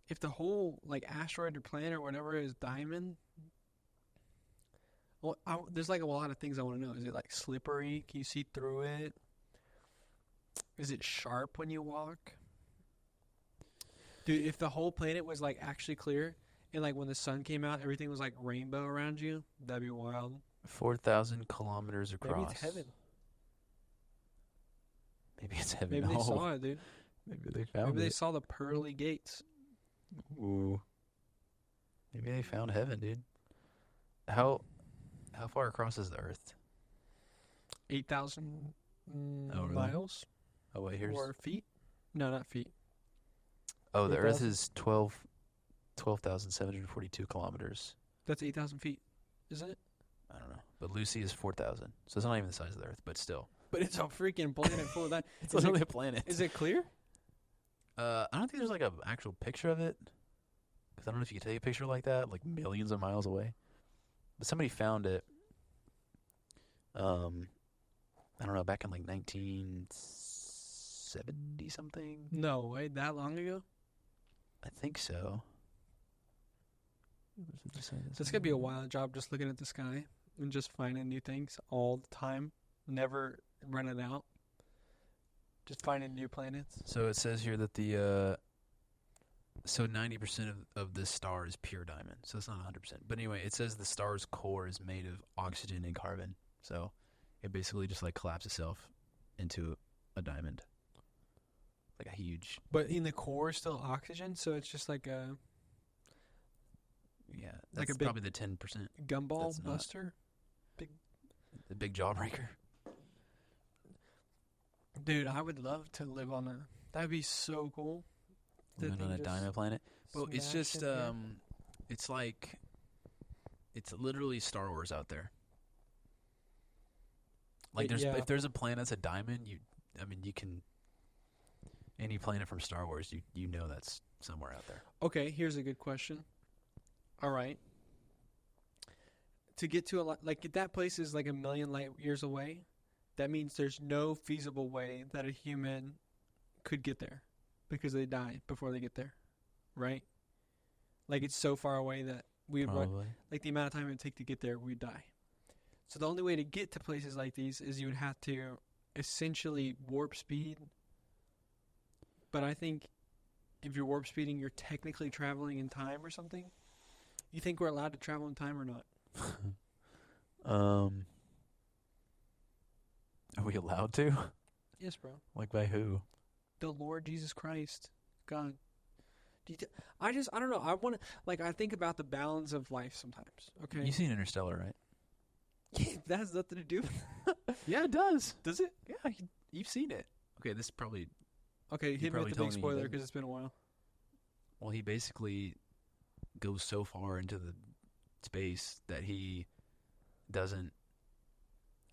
if the whole like asteroid or planet or whatever is diamond, well, there's like a lot of things I want to know. Is it like slippery? Can you see through it? Is it sharp when you walk? Dude, if the whole planet was like actually clear and like when the sun came out, everything was like rainbow around you, that'd be wild. 4,000 kilometers across. Maybe it's heaven. Maybe it's heaven. Maybe they Oh, saw it, dude. Maybe they found Maybe they it. saw the pearly gates. Ooh. Maybe they found heaven, dude. How far across is the Earth? 8,000 Oh, really? miles Oh wait, here's. or feet? No, not feet. Oh, the Earth 8,000? is 12,742 kilometers. That's 8,000 feet, isn't it? I don't know, but Lucy is 4,000, so it's not even the size of the Earth, but still, But it's a freaking planet full of that. it's Is it- literally a planet. Is it clear? I don't think there's like an actual picture of it, because I don't know if you can take a picture like that, like millions of miles away. But somebody found it. I don't know, back in like 1970 something. No way, that long ago? I think so. So it's gonna be a wild job just looking at the sky and just finding new things all the time, never running out. Just finding new planets. So it says here that the 90% of this star is pure diamond. So it's not 100%. But anyway, it says the star's core is made of oxygen and carbon. So it basically just like collapses itself into a diamond. Like a huge. But in the core, still oxygen, so it's just like a Yeah, Like that's a big- probably the 10%. gumball That's not- buster. The big jawbreaker. Dude, I would love to live on a. That'd be so cool. The Living on thing a just diamond planet. Well, it's smash just in here. it's like it's literally Star Wars out there. Like Yeah. if there's a planet that's a diamond, you can Any planet from Star Wars, you know that's somewhere out there. Okay, here's a good question. All right. To get to like if that place is like a million light years away, that means there's no feasible way that a human could get there because they die before they get there, right? Like it's so far away that we would Probably. like the amount of time it would take to get there, we'd die. So the only way to get to places like these is you would have to essentially warp speed. But I think if you're warp speeding, you're technically traveling in time or something. You think we're allowed to travel in time or not? Are we allowed to? Yes, bro. Like by who? The Lord Jesus Christ, God. I don't know. I want to I think about the balance of life sometimes. Okay. You seen Interstellar, right? Yeah, that has nothing to do. Yeah, it does. Does it? Yeah, you've seen it. Okay, this is probably. Okay, hit me probably with the big told me you spoiler didn't. because it's been a while. Well, he basically goes so far into the space that he doesn't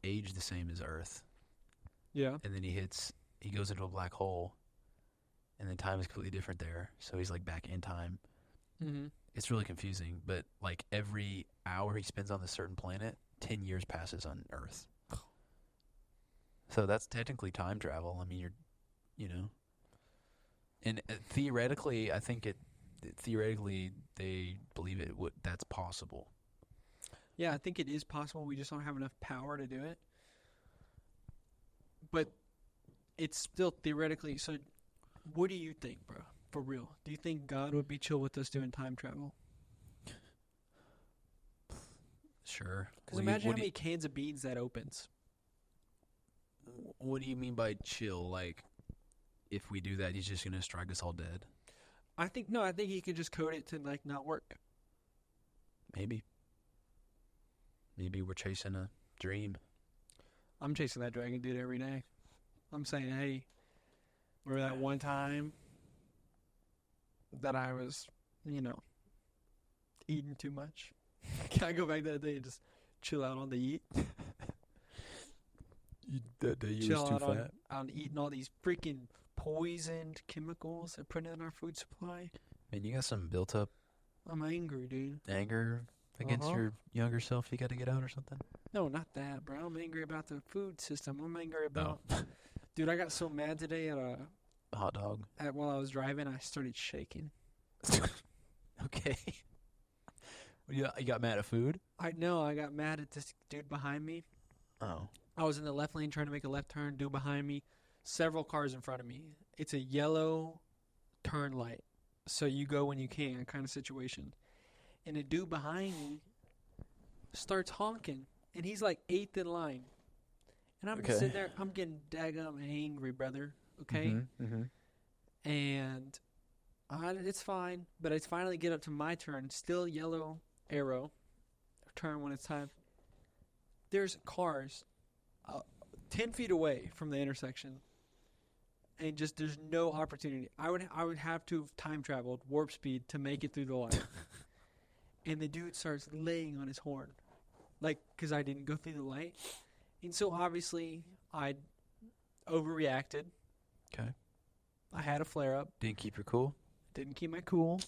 age the same as Earth, Yeah. and then he goes into a black hole, and then time is completely different there. So he's like back in time. Mm-hmm. It's really confusing, but like every hour he spends on this certain planet, 10 years passes on Earth. So that's technically time travel. I mean, and theoretically, I think theoretically they believe that's possible. Yeah, I think it is possible. We just don't have enough power to do it. But it's still theoretically. So, what do you think, bro? For real, do you think God would be chill with us doing time travel? Sure. Because imagine how many cans of beans that opens. What do you mean by chill? Like, if we do that, he's just gonna strike us all dead? I think he could just code it to not work. Maybe we're chasing a dream. I'm chasing that dragon dude every day. I'm saying, hey, remember that one time that I was, eating too much? Can I go back that day and just chill out on the eat? That day you Chill was too out fat. on eating all these freaking poisoned chemicals that put in our food supply. Man, you got some built up I'm angry, dude. anger against your younger self you got to get out or something? No, not that, bro. I'm angry about the food system. I'm angry about... Dude, I got so mad today A hot dog. while I was driving, I started shaking. Okay. You got mad at food? I know, I got mad at this dude behind me. Oh. I was in the left lane trying to make a left turn, dude behind me, several cars in front of me. It's a yellow turn light, so you go when you can kind of situation. And a dude behind me starts honking, and he's like 8th in line. And I'm just sitting there, I'm getting daggum angry, brother, okay? Mm-hmm. And it's fine, but I finally get up to my turn, still yellow arrow, turn when it's time. There's cars 10 feet away from the intersection, and just there's no opportunity. I would have to have time traveled warp speed to make it through the light. And the dude starts laying on his horn, because I didn't go through the light. And so obviously I overreacted. Okay. I had a flare up. Didn't keep your cool? Didn't keep my cool.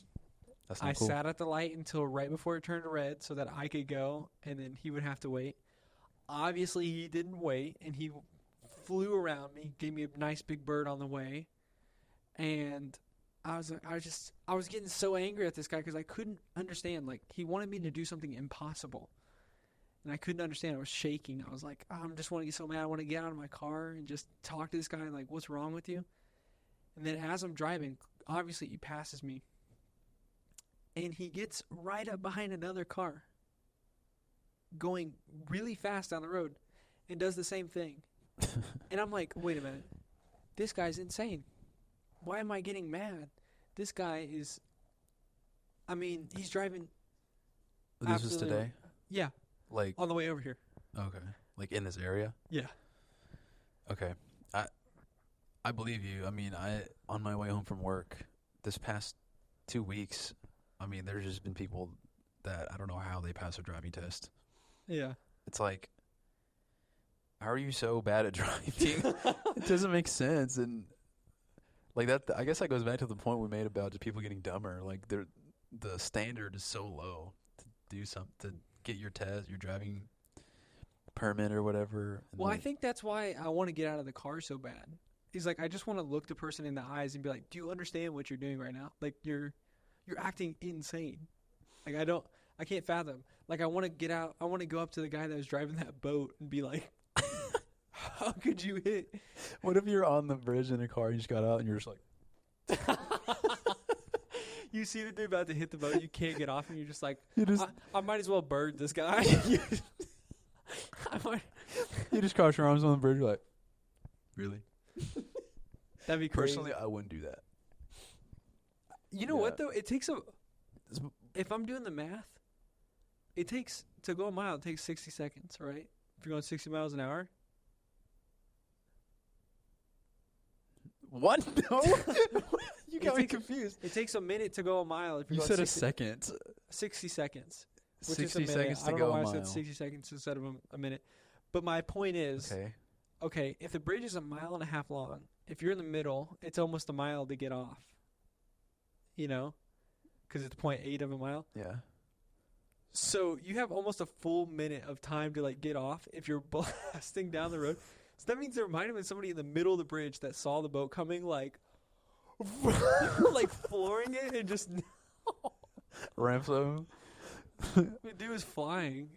That's not I cool. sat at the light until right before it turned red so that I could go, and then he would have to wait. Obviously, he didn't wait, and he flew around me, gave me a nice big bird on the way, and I was getting so angry at this guy because I couldn't understand. He wanted me to do something impossible, and I couldn't understand. I was shaking. I was like, I just want to get so mad. I want to get out of my car and just talk to this guy. What's wrong with you? And then as I'm driving, obviously he passes me, and he gets right up behind another car going really fast down the road and does the same thing. And I'm like, wait a minute. This guy's insane. Why am I getting mad? This guy is... he's driving... This was today? Yeah, on the way over here. Okay. In this area? Yeah. Okay. I believe you. On my way home from work this past 2 weeks, there's just been people that I don't know how they pass a driving test. Yeah. It's like, how are you so bad at driving? It doesn't make sense. And Like that. I guess that goes back to the point we made about just people getting dumber. Like the standard is so low to do something, to get your test, your driving permit or whatever. Well, I think that's why I want to get out of the car so bad. He's like, I just want to look the person in the eyes and be like, do you understand what you're doing right now? Like you're acting insane. Like I can't fathom. Like I want to get out. I want to go up to the guy that was driving that boat and be like, how could you hit? What if you're on the bridge in a car and you just got out and you're just like, you see the dude about to hit the boat, you can't get off, and you're just like, just I might as well bird this guy. you just cross your arms on the bridge. You're like, really? That'd be crazy. Personally, I wouldn't do that. You know what though? It takes if I'm doing the math, it takes to go a mile. It takes 60 seconds, right? If you're going 60 miles an hour. What? No. You got me confused. It takes a minute to go a mile. If you're You going said 60, a second. 60 seconds. Which 60 is a minute. seconds I to don't go know why a I mile. said 60 seconds instead of a minute. But my point is, okay, if the bridge is a mile and a half long, if you're in the middle, it's almost a mile to get off. You know? Because it's 0.8 of a mile. Yeah. So you have almost a full minute of time to like get off if you're blasting down the road. So that means there might have been somebody in the middle of the bridge that saw the boat coming, like, like flooring it and just Ramps over. the dude was flying,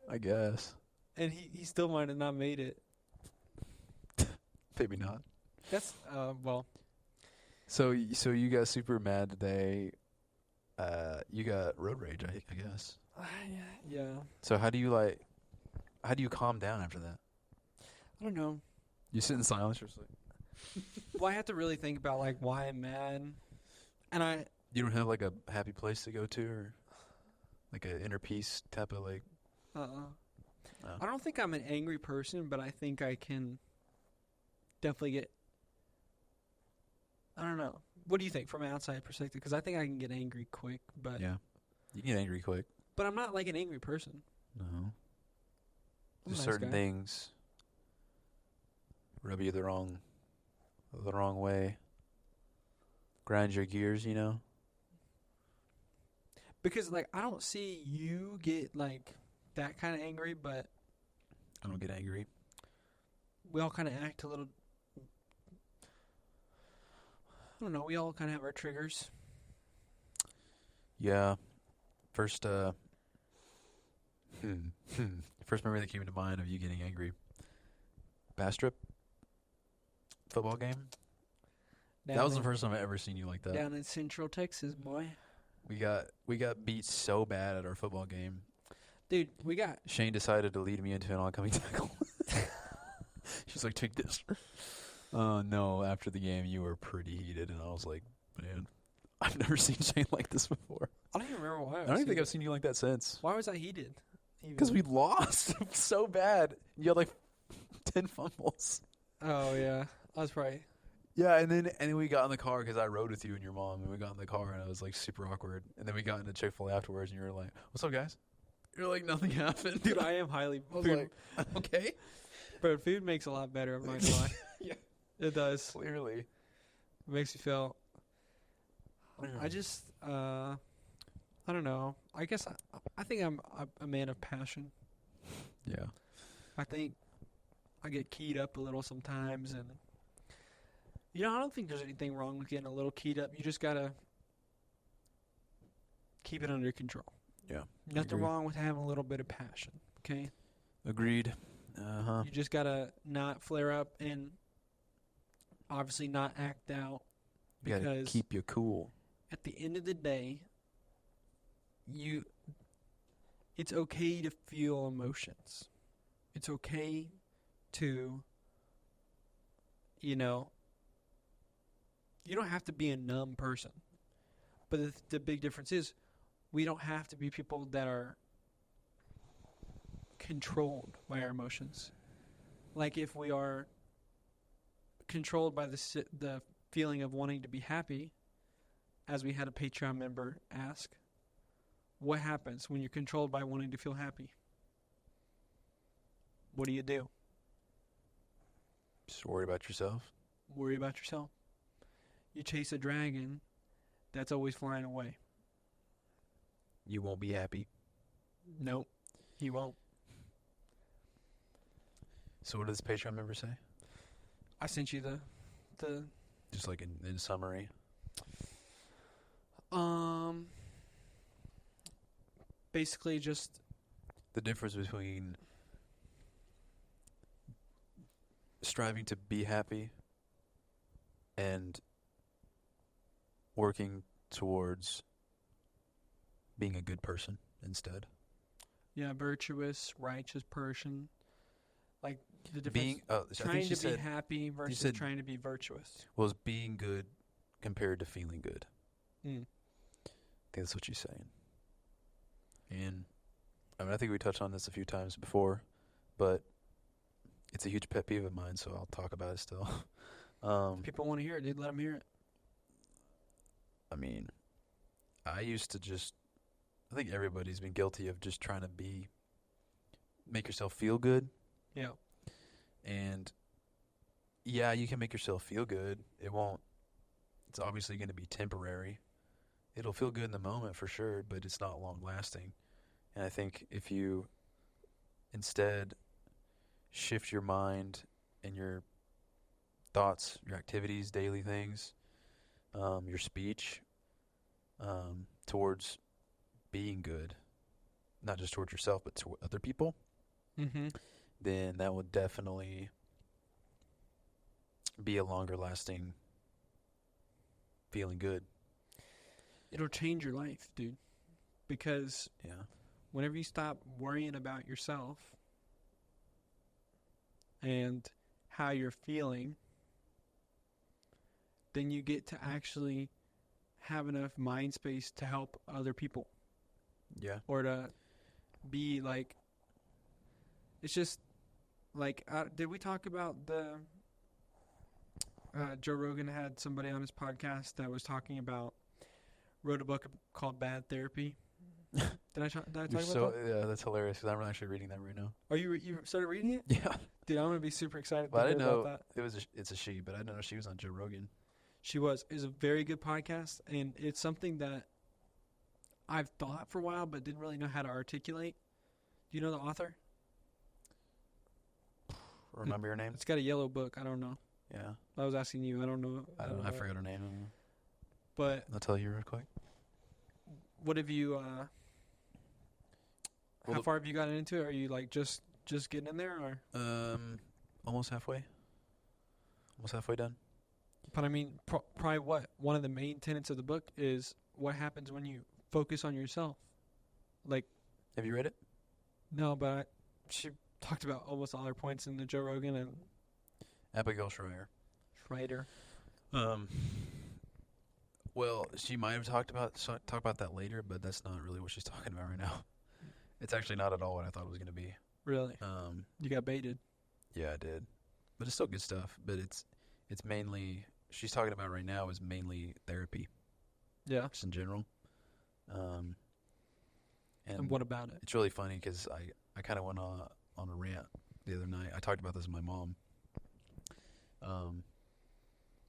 I guess. and he still might have not made it. Maybe not. That's well. So you got super mad today. You got road rage, I guess. Yeah. So how do you calm down after that? I don't know. You sit in silence or something? Well, I have to really think about like why I'm mad, and You don't have like a happy place to go to, or like an inner peace type of like. No. Oh. I don't think I'm an angry person, but I think I can definitely get. I don't know. What do you think from an outside perspective? Because I think I can get angry quick, but Yeah, you get angry quick. But I'm not like an angry person. No. I'm a Just nice certain guy. things rub you the wrong way. Grind your gears, you know. Because like I don't see you get like that kind of angry, but I don't get angry. we all kind of act a little. I don't know. We all kind of have our triggers. Yeah. First memory that came to mind of you getting angry. Bass Strip football game. That was the first time I ever seen you like that. Down in Central Texas, boy. We got beat so bad at our football game. Dude, we got. Shane decided to lead me into an oncoming tackle. She's like, take this. No, after the game, you were pretty heated, and I was like, man, I've never seen Shane like this before. I don't even remember why. I don't even think I've seen you like that since. Why was I heated? Because we lost so bad. You had like 10 fumbles. Oh yeah, I was probably. Yeah, and then we got in the car because I rode with you and your mom, and we got in the car, and it was like super awkward. And then we got into Chick-fil-A afterwards, and you were like, "What's up, guys?" You're like, "Nothing happened." Dude, I am highly. I was Food, like, "Okay." but food makes a lot better. I'm not gonna lie. Yeah, It does. clearly. It makes you feel. I just. I don't know. I guess I think I'm a man of passion. Yeah. I think I get keyed up a little sometimes, and I don't think there's anything wrong with getting a little keyed up. You just gotta keep it under control. Yeah. Nothing Agree. wrong with having a little bit of passion. Okay. Agreed. You just gotta not flare up and obviously not act out, You gotta because keep you cool. at the end of the day, it's okay to feel emotions. It's okay to, you don't have to be a numb person. But the big difference is we don't have to be people that are controlled by our emotions. Like if we are controlled by the feeling of wanting to be happy, as we had a Patreon member ask, what happens when you're controlled by wanting to feel happy? What do? Just worry about yourself. Worry about yourself. you chase a dragon that's always flying away. You won't be happy. Nope, he won't. So what does this Patreon member say? I sent you the Just like in summary. Basically just The difference between striving to be happy and working towards being a good person instead. virtuous, righteous person. Like the difference Being I think trying she to be said happy versus said- trying to be virtuous. was being good compared to feeling good. Mm. I think that's what she's saying. And I mean, I think we touched on this a few times before, but it's a huge pet peeve of mine, so I'll talk about it still. If people want to hear it, dude, let them hear it. I mean, I used to I think everybody's been guilty of just trying to make yourself feel good. Yeah. And yeah, you can make yourself feel good. It's obviously going to be temporary. It'll feel good in the moment for sure, but it's not long lasting. And I think if you instead shift your mind and your thoughts, your activities, daily things, your speech, towards being good, not just towards yourself, but to other people, Mm-hmm. then that will definitely be a longer lasting feeling good. It'll change your life, dude. Because Yeah. whenever you stop worrying about yourself and how you're feeling, then you get to actually have enough mind space to help other people Yeah. or to be like, it's just like, did we talk about Joe Rogan had somebody on his podcast that was talking about, wrote a book called Bad Therapy. Did I talk about that? Yeah, that's hilarious because I'm actually reading that right now. Oh, you started reading it? Yeah. Dude, I'm going to be super excited But I to hear didn't know about that. it's a she, but I didn't know she was on Joe Rogan. She was. It was a very good podcast, and it's something that I've thought for a while but didn't really know how to articulate. Do you know the author? Remember your name? It's got a yellow book. I don't know. Yeah. I was asking you. I don't know. I don't know. I forgot her name. But I'll tell you real quick. what have you, Well, how far have you gotten into it? Are you like just getting in there, or? Almost halfway. Almost halfway done. But I mean, probably one of the main tenets of the book is what happens when you focus on yourself. Like, Have you read it? no, but she talked about almost all her points in the Joe Rogan and Abigail Schreier. Schreider. Well, she might have talked about that later, but that's not really what she's talking about right now. It's actually not at all what I thought it was going to be. Really? You got baited. Yeah, I did. But it's still good stuff. But it's mainly, she's talking about right now is mainly therapy, Yeah. just in general. And what about it? It's really funny because I kind of went on a rant the other night. I talked about this with my mom.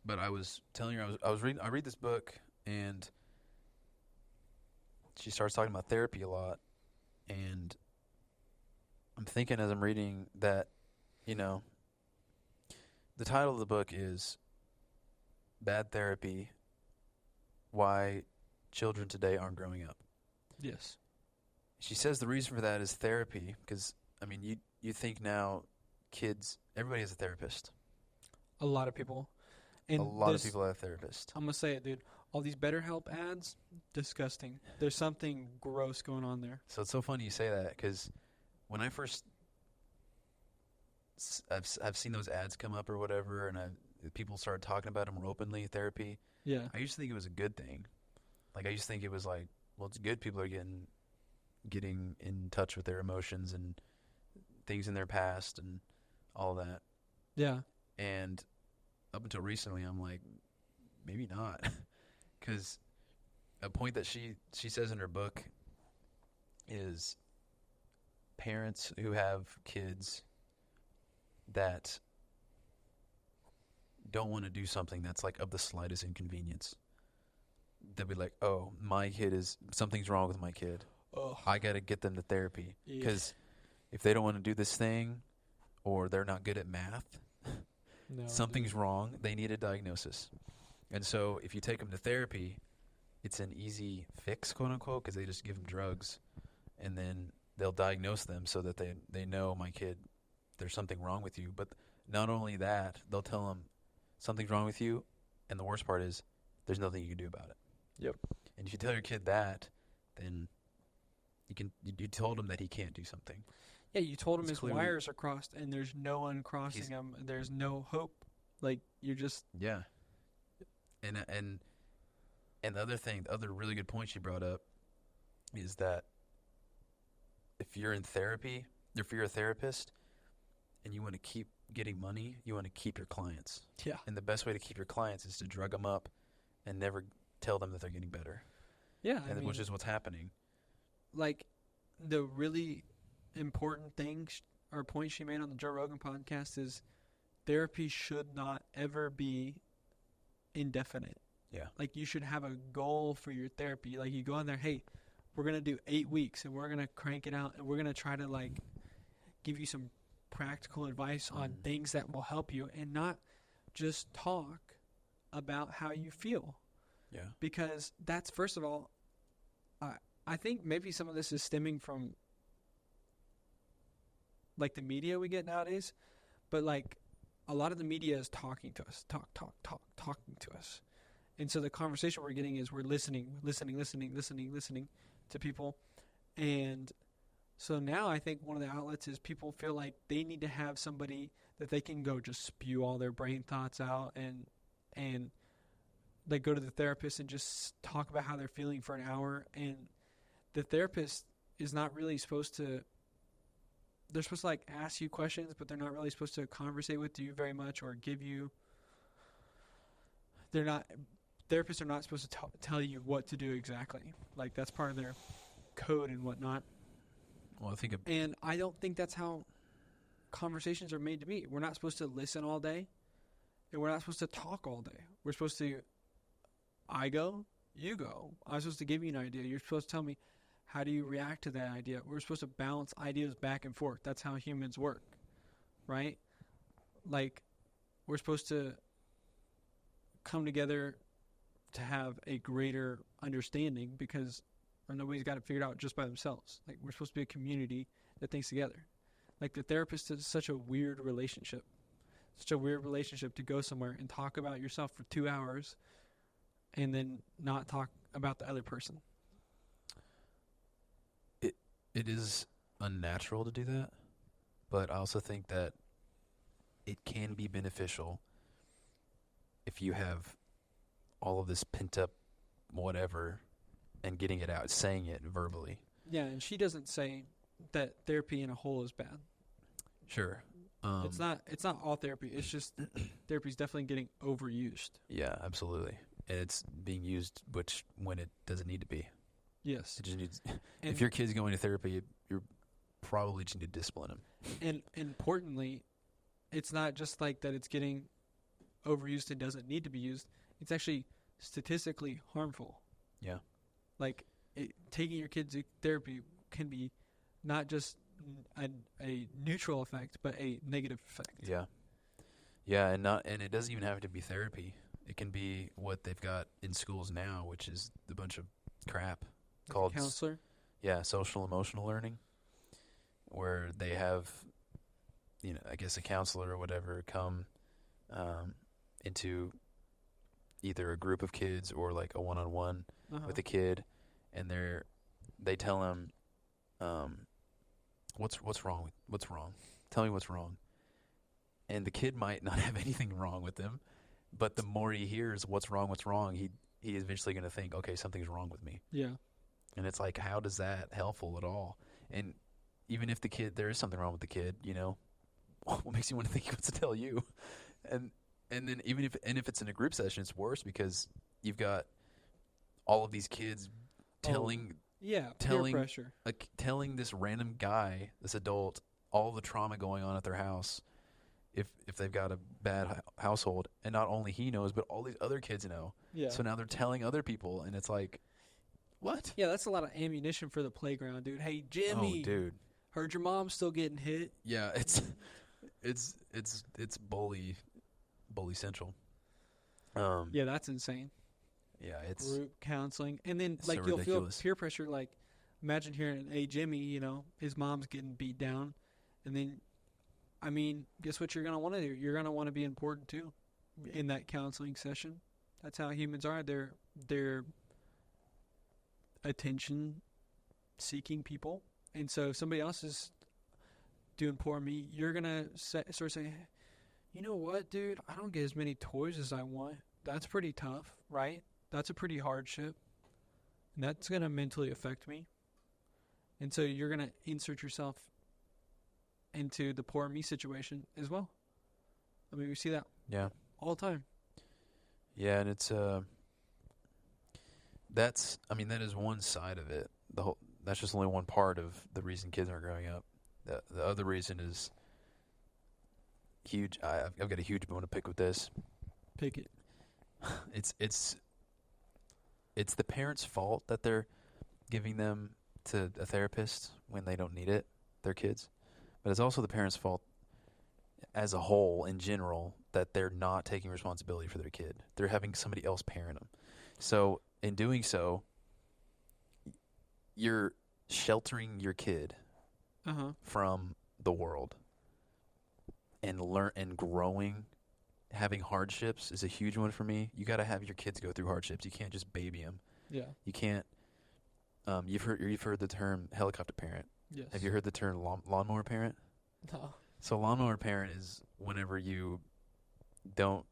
But I was telling her I read this book, and she starts talking about therapy a lot, and I'm thinking as I'm reading that, the title of the book is Bad Therapy: Why Children Today Aren't Growing Up. Yes. She says the reason for that is therapy, because you think now everybody has a therapist. A lot of people. And a lot of people have a therapist. I'm going to say it, dude. All these BetterHelp ads, disgusting. There's something gross going on there. So it's so funny you say that, because when I first I've seen those ads come up or whatever, and people started talking about them more openly, therapy. Yeah. I used to think it was a good thing. Like, I used to think it was like, well, it's good people are getting in touch with their emotions and things in their past and all that. Yeah. And up until recently, I'm like, maybe not. Because a point that she says in her book is parents who have kids that don't want to do something that's like of the slightest inconvenience. They'll be like, oh, my kid is, something's wrong with my kid. Oh, I got to get them to therapy. yeah. Because if they don't want to do this thing or they're not good at math, No, something's wrong. They need a diagnosis. And so if you take them to therapy, it's an easy fix, quote unquote, because they just give them drugs and then they'll diagnose them so that they know, my kid, there's something wrong with you. But not only that, they'll tell them something's wrong with you, and the worst part is there's nothing you can do about it. Yep. And if you tell your kid that, then you told him that he can't do something. Yeah, you told him It's his clearly- wires are crossed, and there's no uncrossing them. There's no hope. Like, you're just... Yeah. And the other thing, the other really good point she brought up is that if you're in therapy, if you're a therapist and you want to keep getting money, you want to keep your clients. Yeah. And the best way to keep your clients is to drug them up and never tell them that they're getting better. Yeah, Which is what's happening. Like, the really important thing or point she made on the Joe Rogan podcast is therapy should not ever be indefinite. Yeah. Like, you should have a goal for your therapy. Like, you go in there, hey, we're going to do 8 weeks, and we're going to crank it out, and we're going to try to, like, give you some practical advice on things that will help you, and not just talk about how you feel. Yeah. Because that's, first of all, I think maybe some of this is stemming from, like, the media we get nowadays. But, like, a lot of the media is talking to us, talking to us. And so the conversation we're getting is we're listening to people. And so now I think one of the outlets is people feel like they need to have somebody that they can go just spew all their brain thoughts out and they go to the therapist and just talk about how they're feeling for an hour. And the therapist is not really supposed to, they're supposed to, like, ask you questions, but they're not really supposed to conversate with you very much or give you, therapists are not supposed to tell you what to do exactly. Like, that's part of their code and whatnot. Well, And I don't think that's how conversations are made to be. We're not supposed to listen all day, and we're not supposed to talk all day. We're supposed to, I go, you go. I'm supposed to give you an idea. You're supposed to tell me, how do you react to that idea? We're supposed to bounce ideas back and forth. That's how humans work, right? Like, we're supposed to come together to have a greater understanding because nobody's got it figured out just by themselves. Like, we're supposed to be a community that thinks together. Like, the therapist is such a weird relationship. Such a weird relationship to go somewhere and talk about yourself for 2 hours and then not talk about the other person. it is unnatural to do that, but I also think that it can be beneficial if you have all of this pent up whatever and getting it out, saying it verbally. Yeah, and she doesn't say that therapy in a whole is bad. Sure. It's not all therapy. It's just therapy's definitely getting overused. Yeah, absolutely. And it's being used when it doesn't need to be. Yes. It just needs, if your kid's going to therapy, you're probably just need to discipline him. And importantly, it's not just like that it's getting overused and doesn't need to be used. It's actually statistically harmful. Yeah. Like, taking your kids to therapy can be not just a neutral effect, but a negative effect. Yeah. Yeah, and it doesn't even have to be therapy. It can be what they've got in schools now, which is a bunch of crap called counselor. Yeah, social emotional learning, where they have, I guess a counselor or whatever come into either a group of kids or like a one-on-one with a kid, and they tell him, what's wrong? Tell me what's wrong. And the kid might not have anything wrong with him, but the more he hears what's wrong, he is eventually going to think, okay, something's wrong with me. Yeah. And it's like, how does that helpful at all? And even if there is something wrong with the kid, what makes you want to think he wants to tell you? And then if it's in a group session, it's worse because you've got all of these kids telling peer pressure. Like telling this random guy, this adult, all the trauma going on at their house, if they've got a bad household, and not only he knows, but all these other kids know. Yeah. So now they're telling other people, and it's like, what? Yeah, that's a lot of ammunition for the playground, dude. Hey, Jimmy. Oh, dude. Heard your mom's still getting hit. Yeah, it's bully central. Yeah, that's insane. Yeah, it's Group counseling, and then it's like so you'll ridiculous. feel peer pressure. Like, imagine hearing, "Hey, Jimmy, his mom's getting beat down," and then, I mean, guess what you're gonna want to do? You're gonna want to be important too, in that counseling session. That's how humans are. They're attention-seeking people, and so if somebody else is doing poor me, you're gonna sort of say, "You know what, dude? I don't get as many toys as I want. That's pretty tough, right? That's a pretty hardship. And that's going to mentally affect me." And so you're going to insert yourself into the poor me situation as well. I mean, we see that all the time. Yeah, and it's that is one side of it. That's just only one part of the reason kids aren't growing up. The other reason is huge. I've got a huge bone to pick with this. Pick it. It's the parents' fault that they're giving them to a therapist when they don't need it, their kids. But it's also the parents' fault as a whole, in general, that they're not taking responsibility for their kid. They're having somebody else parent them. So in doing so, you're sheltering your kid from the world. And growing. Having hardships is a huge one for me. You got to have your kids go through hardships. You can't just baby them. Yeah. You can't. You've heard the term helicopter parent. Yes. Have you heard the term lawnmower parent? No. So lawnmower parent is whenever you don't.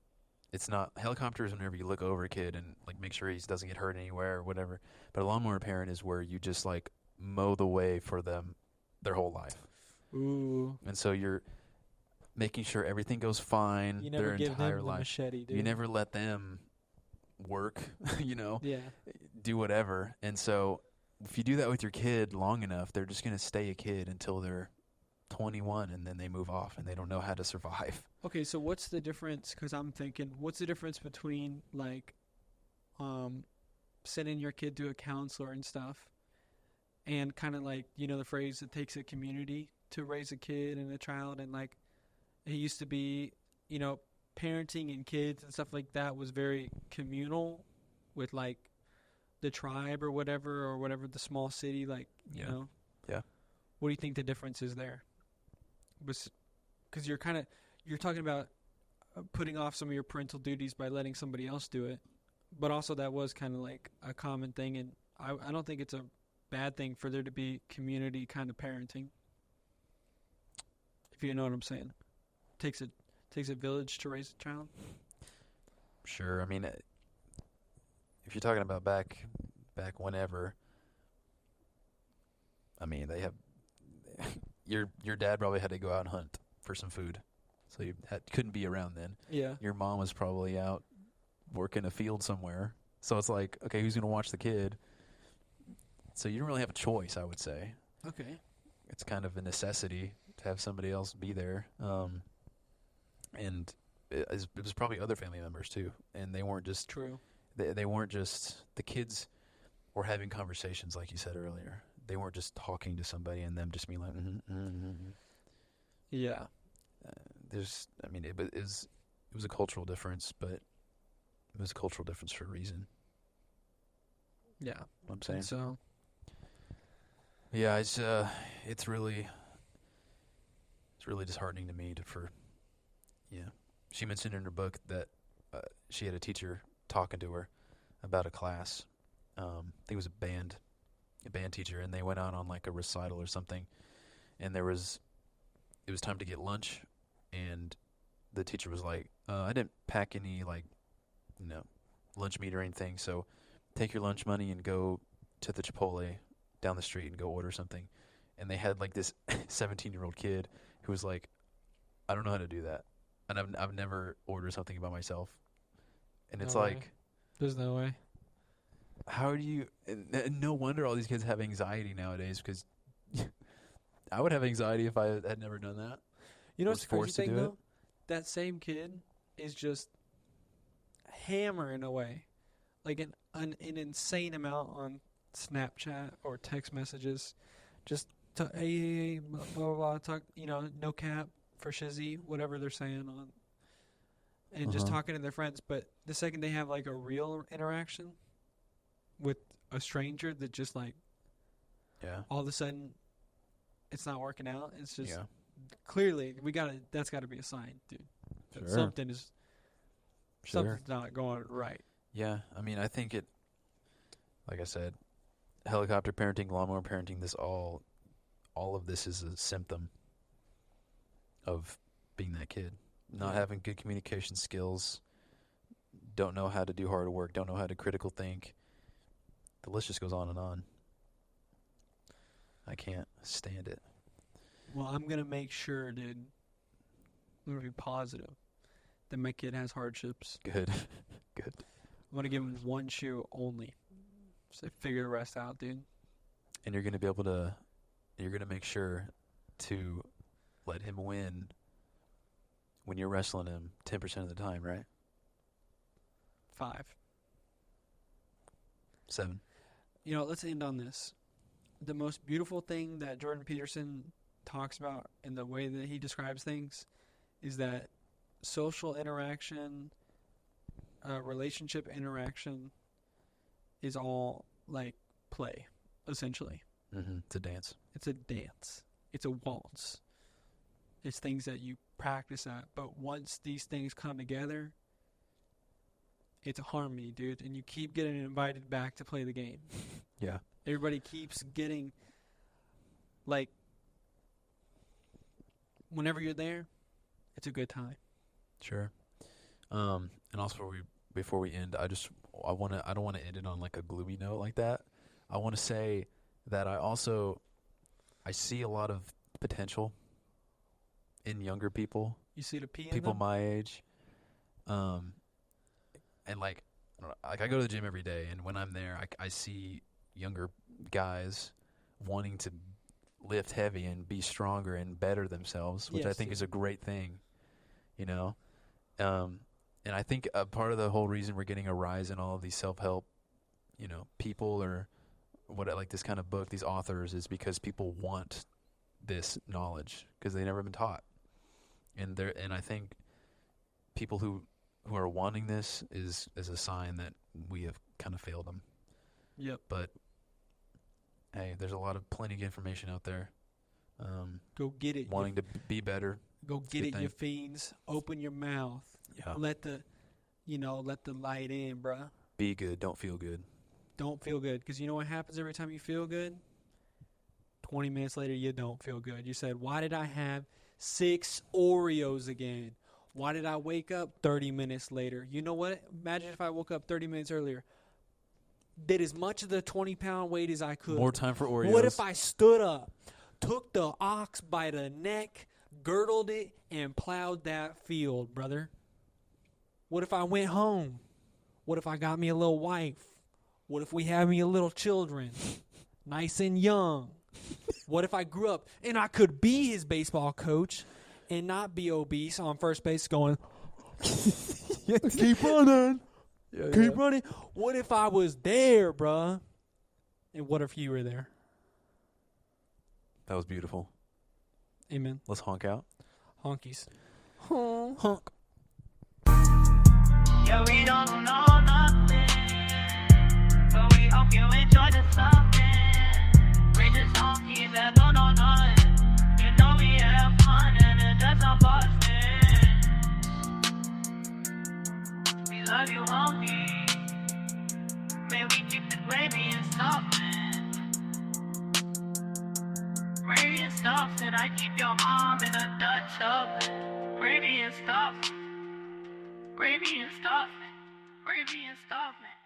It's not helicopter is whenever you look over a kid and like make sure he doesn't get hurt anywhere or whatever. But a lawnmower parent is where you just like mow the way for them their whole life. Ooh. And so you're making sure everything goes fine their entire life. Machete, dude. You never let them work, Yeah. do whatever. And so if you do that with your kid long enough, they're just going to stay a kid until they're 21 and then they move off and they don't know how to survive. Okay, so what's the difference? Because I'm thinking, what's the difference between like sending your kid to a counselor and stuff and kind of like, the phrase, it takes a community to raise a kid and a child, and like, it used to be, parenting and kids and stuff like that was very communal with like the tribe or whatever the small city, like, you know. Yeah. What do you think the difference is there? Because you're talking about putting off some of your parental duties by letting somebody else do it. But also that was kind of like a common thing. And I don't think it's a bad thing for there to be community kind of parenting. If you know what I'm saying. Takes a village to raise a child. Sure. I mean, if you're talking about back whenever, I mean, they have your dad probably had to go out and hunt for some food, so you couldn't be around then. Yeah. Your mom was probably out working a field somewhere, so it's like, okay, who's gonna watch the kid? So you don't really have a choice, I would say. Okay. It's kind of a necessity to have somebody else be there. And it was probably other family members too, and they weren't just true. They weren't just the kids were having conversations like you said earlier. They weren't just talking to somebody and them just being like, Yeah. It was a cultural difference, but it was a cultural difference for a reason. Yeah. What I'm saying. And so. Yeah, it's really disheartening to me Yeah. She mentioned in her book that she had a teacher talking to her about a class. I think it was a band teacher, and they went out on like a recital or something. And it was time to get lunch, and the teacher was like, I didn't pack any lunch meat or anything, so take your lunch money and go to the Chipotle down the street and go order something. And they had like this 17-year-old kid who was like, I don't know how to do that. And I've never ordered something by myself. And it's No like, way. There's no way. how do you? And no wonder all these kids have anxiety nowadays, because I would have anxiety if I had never done that. You know Was what's the crazy forced to thing do though? that same kid is just hammering away, like an insane amount on Snapchat or text messages, just hey, blah blah blah, talk, no cap for shizzy, whatever they're saying on, and just talking to their friends. But the second they have like a real interaction with a stranger, that just like, all of a sudden, it's not working out. It's just clearly that's got to be a sign, dude. That something's not going right. Yeah, I mean, I think it, like I said, helicopter parenting, lawnmower parenting, this all of this is a symptom of being that kid. Not having good communication skills, don't know how to do hard work, don't know how to critical think. The list just goes on and on. I can't stand it. Well, I'm going to make sure, dude, I'm going to be positive that my kid has hardships. Good. Good. I'm going to give him one shoe only. So figure the rest out, dude. And you're going to be able to, you're going to make sure to let him win when you're wrestling him 10% of the time, right? 5. 7. Let's end on this. The most beautiful thing that Jordan Peterson talks about in the way that he describes things is that social interaction, relationship interaction is all like play, essentially. Mm-hmm. It's a dance. It's a dance. It's a waltz. It's things that you practice at. But once these things come together, it's a harmony, dude. And you keep getting invited back to play the game. Yeah. Everybody keeps getting, like, whenever you're there, it's a good time. Sure. And also before we end, I don't want to end it on like a gloomy note like that. I want to say that I see a lot of potential in younger people. You see the P in people them? my age. And like I go to the gym every day, and when I'm there, I see younger guys wanting to lift heavy and be stronger and better themselves, which I think is a great thing, and I think a part of the whole reason we're getting a rise in all of these self-help, people or like this kind of book, these authors, is because people want this knowledge because they've never been taught. And I think people who are wanting this is a sign that we have kind of failed them. Yep. But hey, there's plenty of information out there. Go get it. Wanting to be better. Go get it, you fiends. Open your mouth. Yeah. Let the light in, bruh. Be good. Don't feel good. Don't feel good. Because you know what happens every time you feel good? 20 minutes later, you don't feel good. You said, why did I have 6 Oreos again? Why did I wake up 30 minutes later? You know what? Imagine if I woke up 30 minutes earlier. Did as much of the 20-pound weight as I could. More time for Oreos. What if I stood up, took the ox by the neck, girdled it, and plowed that field, brother? What if I went home? What if I got me a little wife? What if we had me a little children, nice and young? What if I grew up and I could be his baseball coach and not be obese on first base going, keep running, keep running? What if I was there, bruh? And what if you were there? That was beautiful. Amen. Let's honk out. Honkies. Honk. Yeah, we don't know nothing, but we hope you enjoy the something. We just honky that don't know nothing. You know we have fun and it doesn't bust it. We love you, honky. May we keep the gravy and stuffing. Gravy and stuff, and I keep your mom in a Dutch oven. Gravy and stuff. Gravy and stuff. Gravy and stuff, man.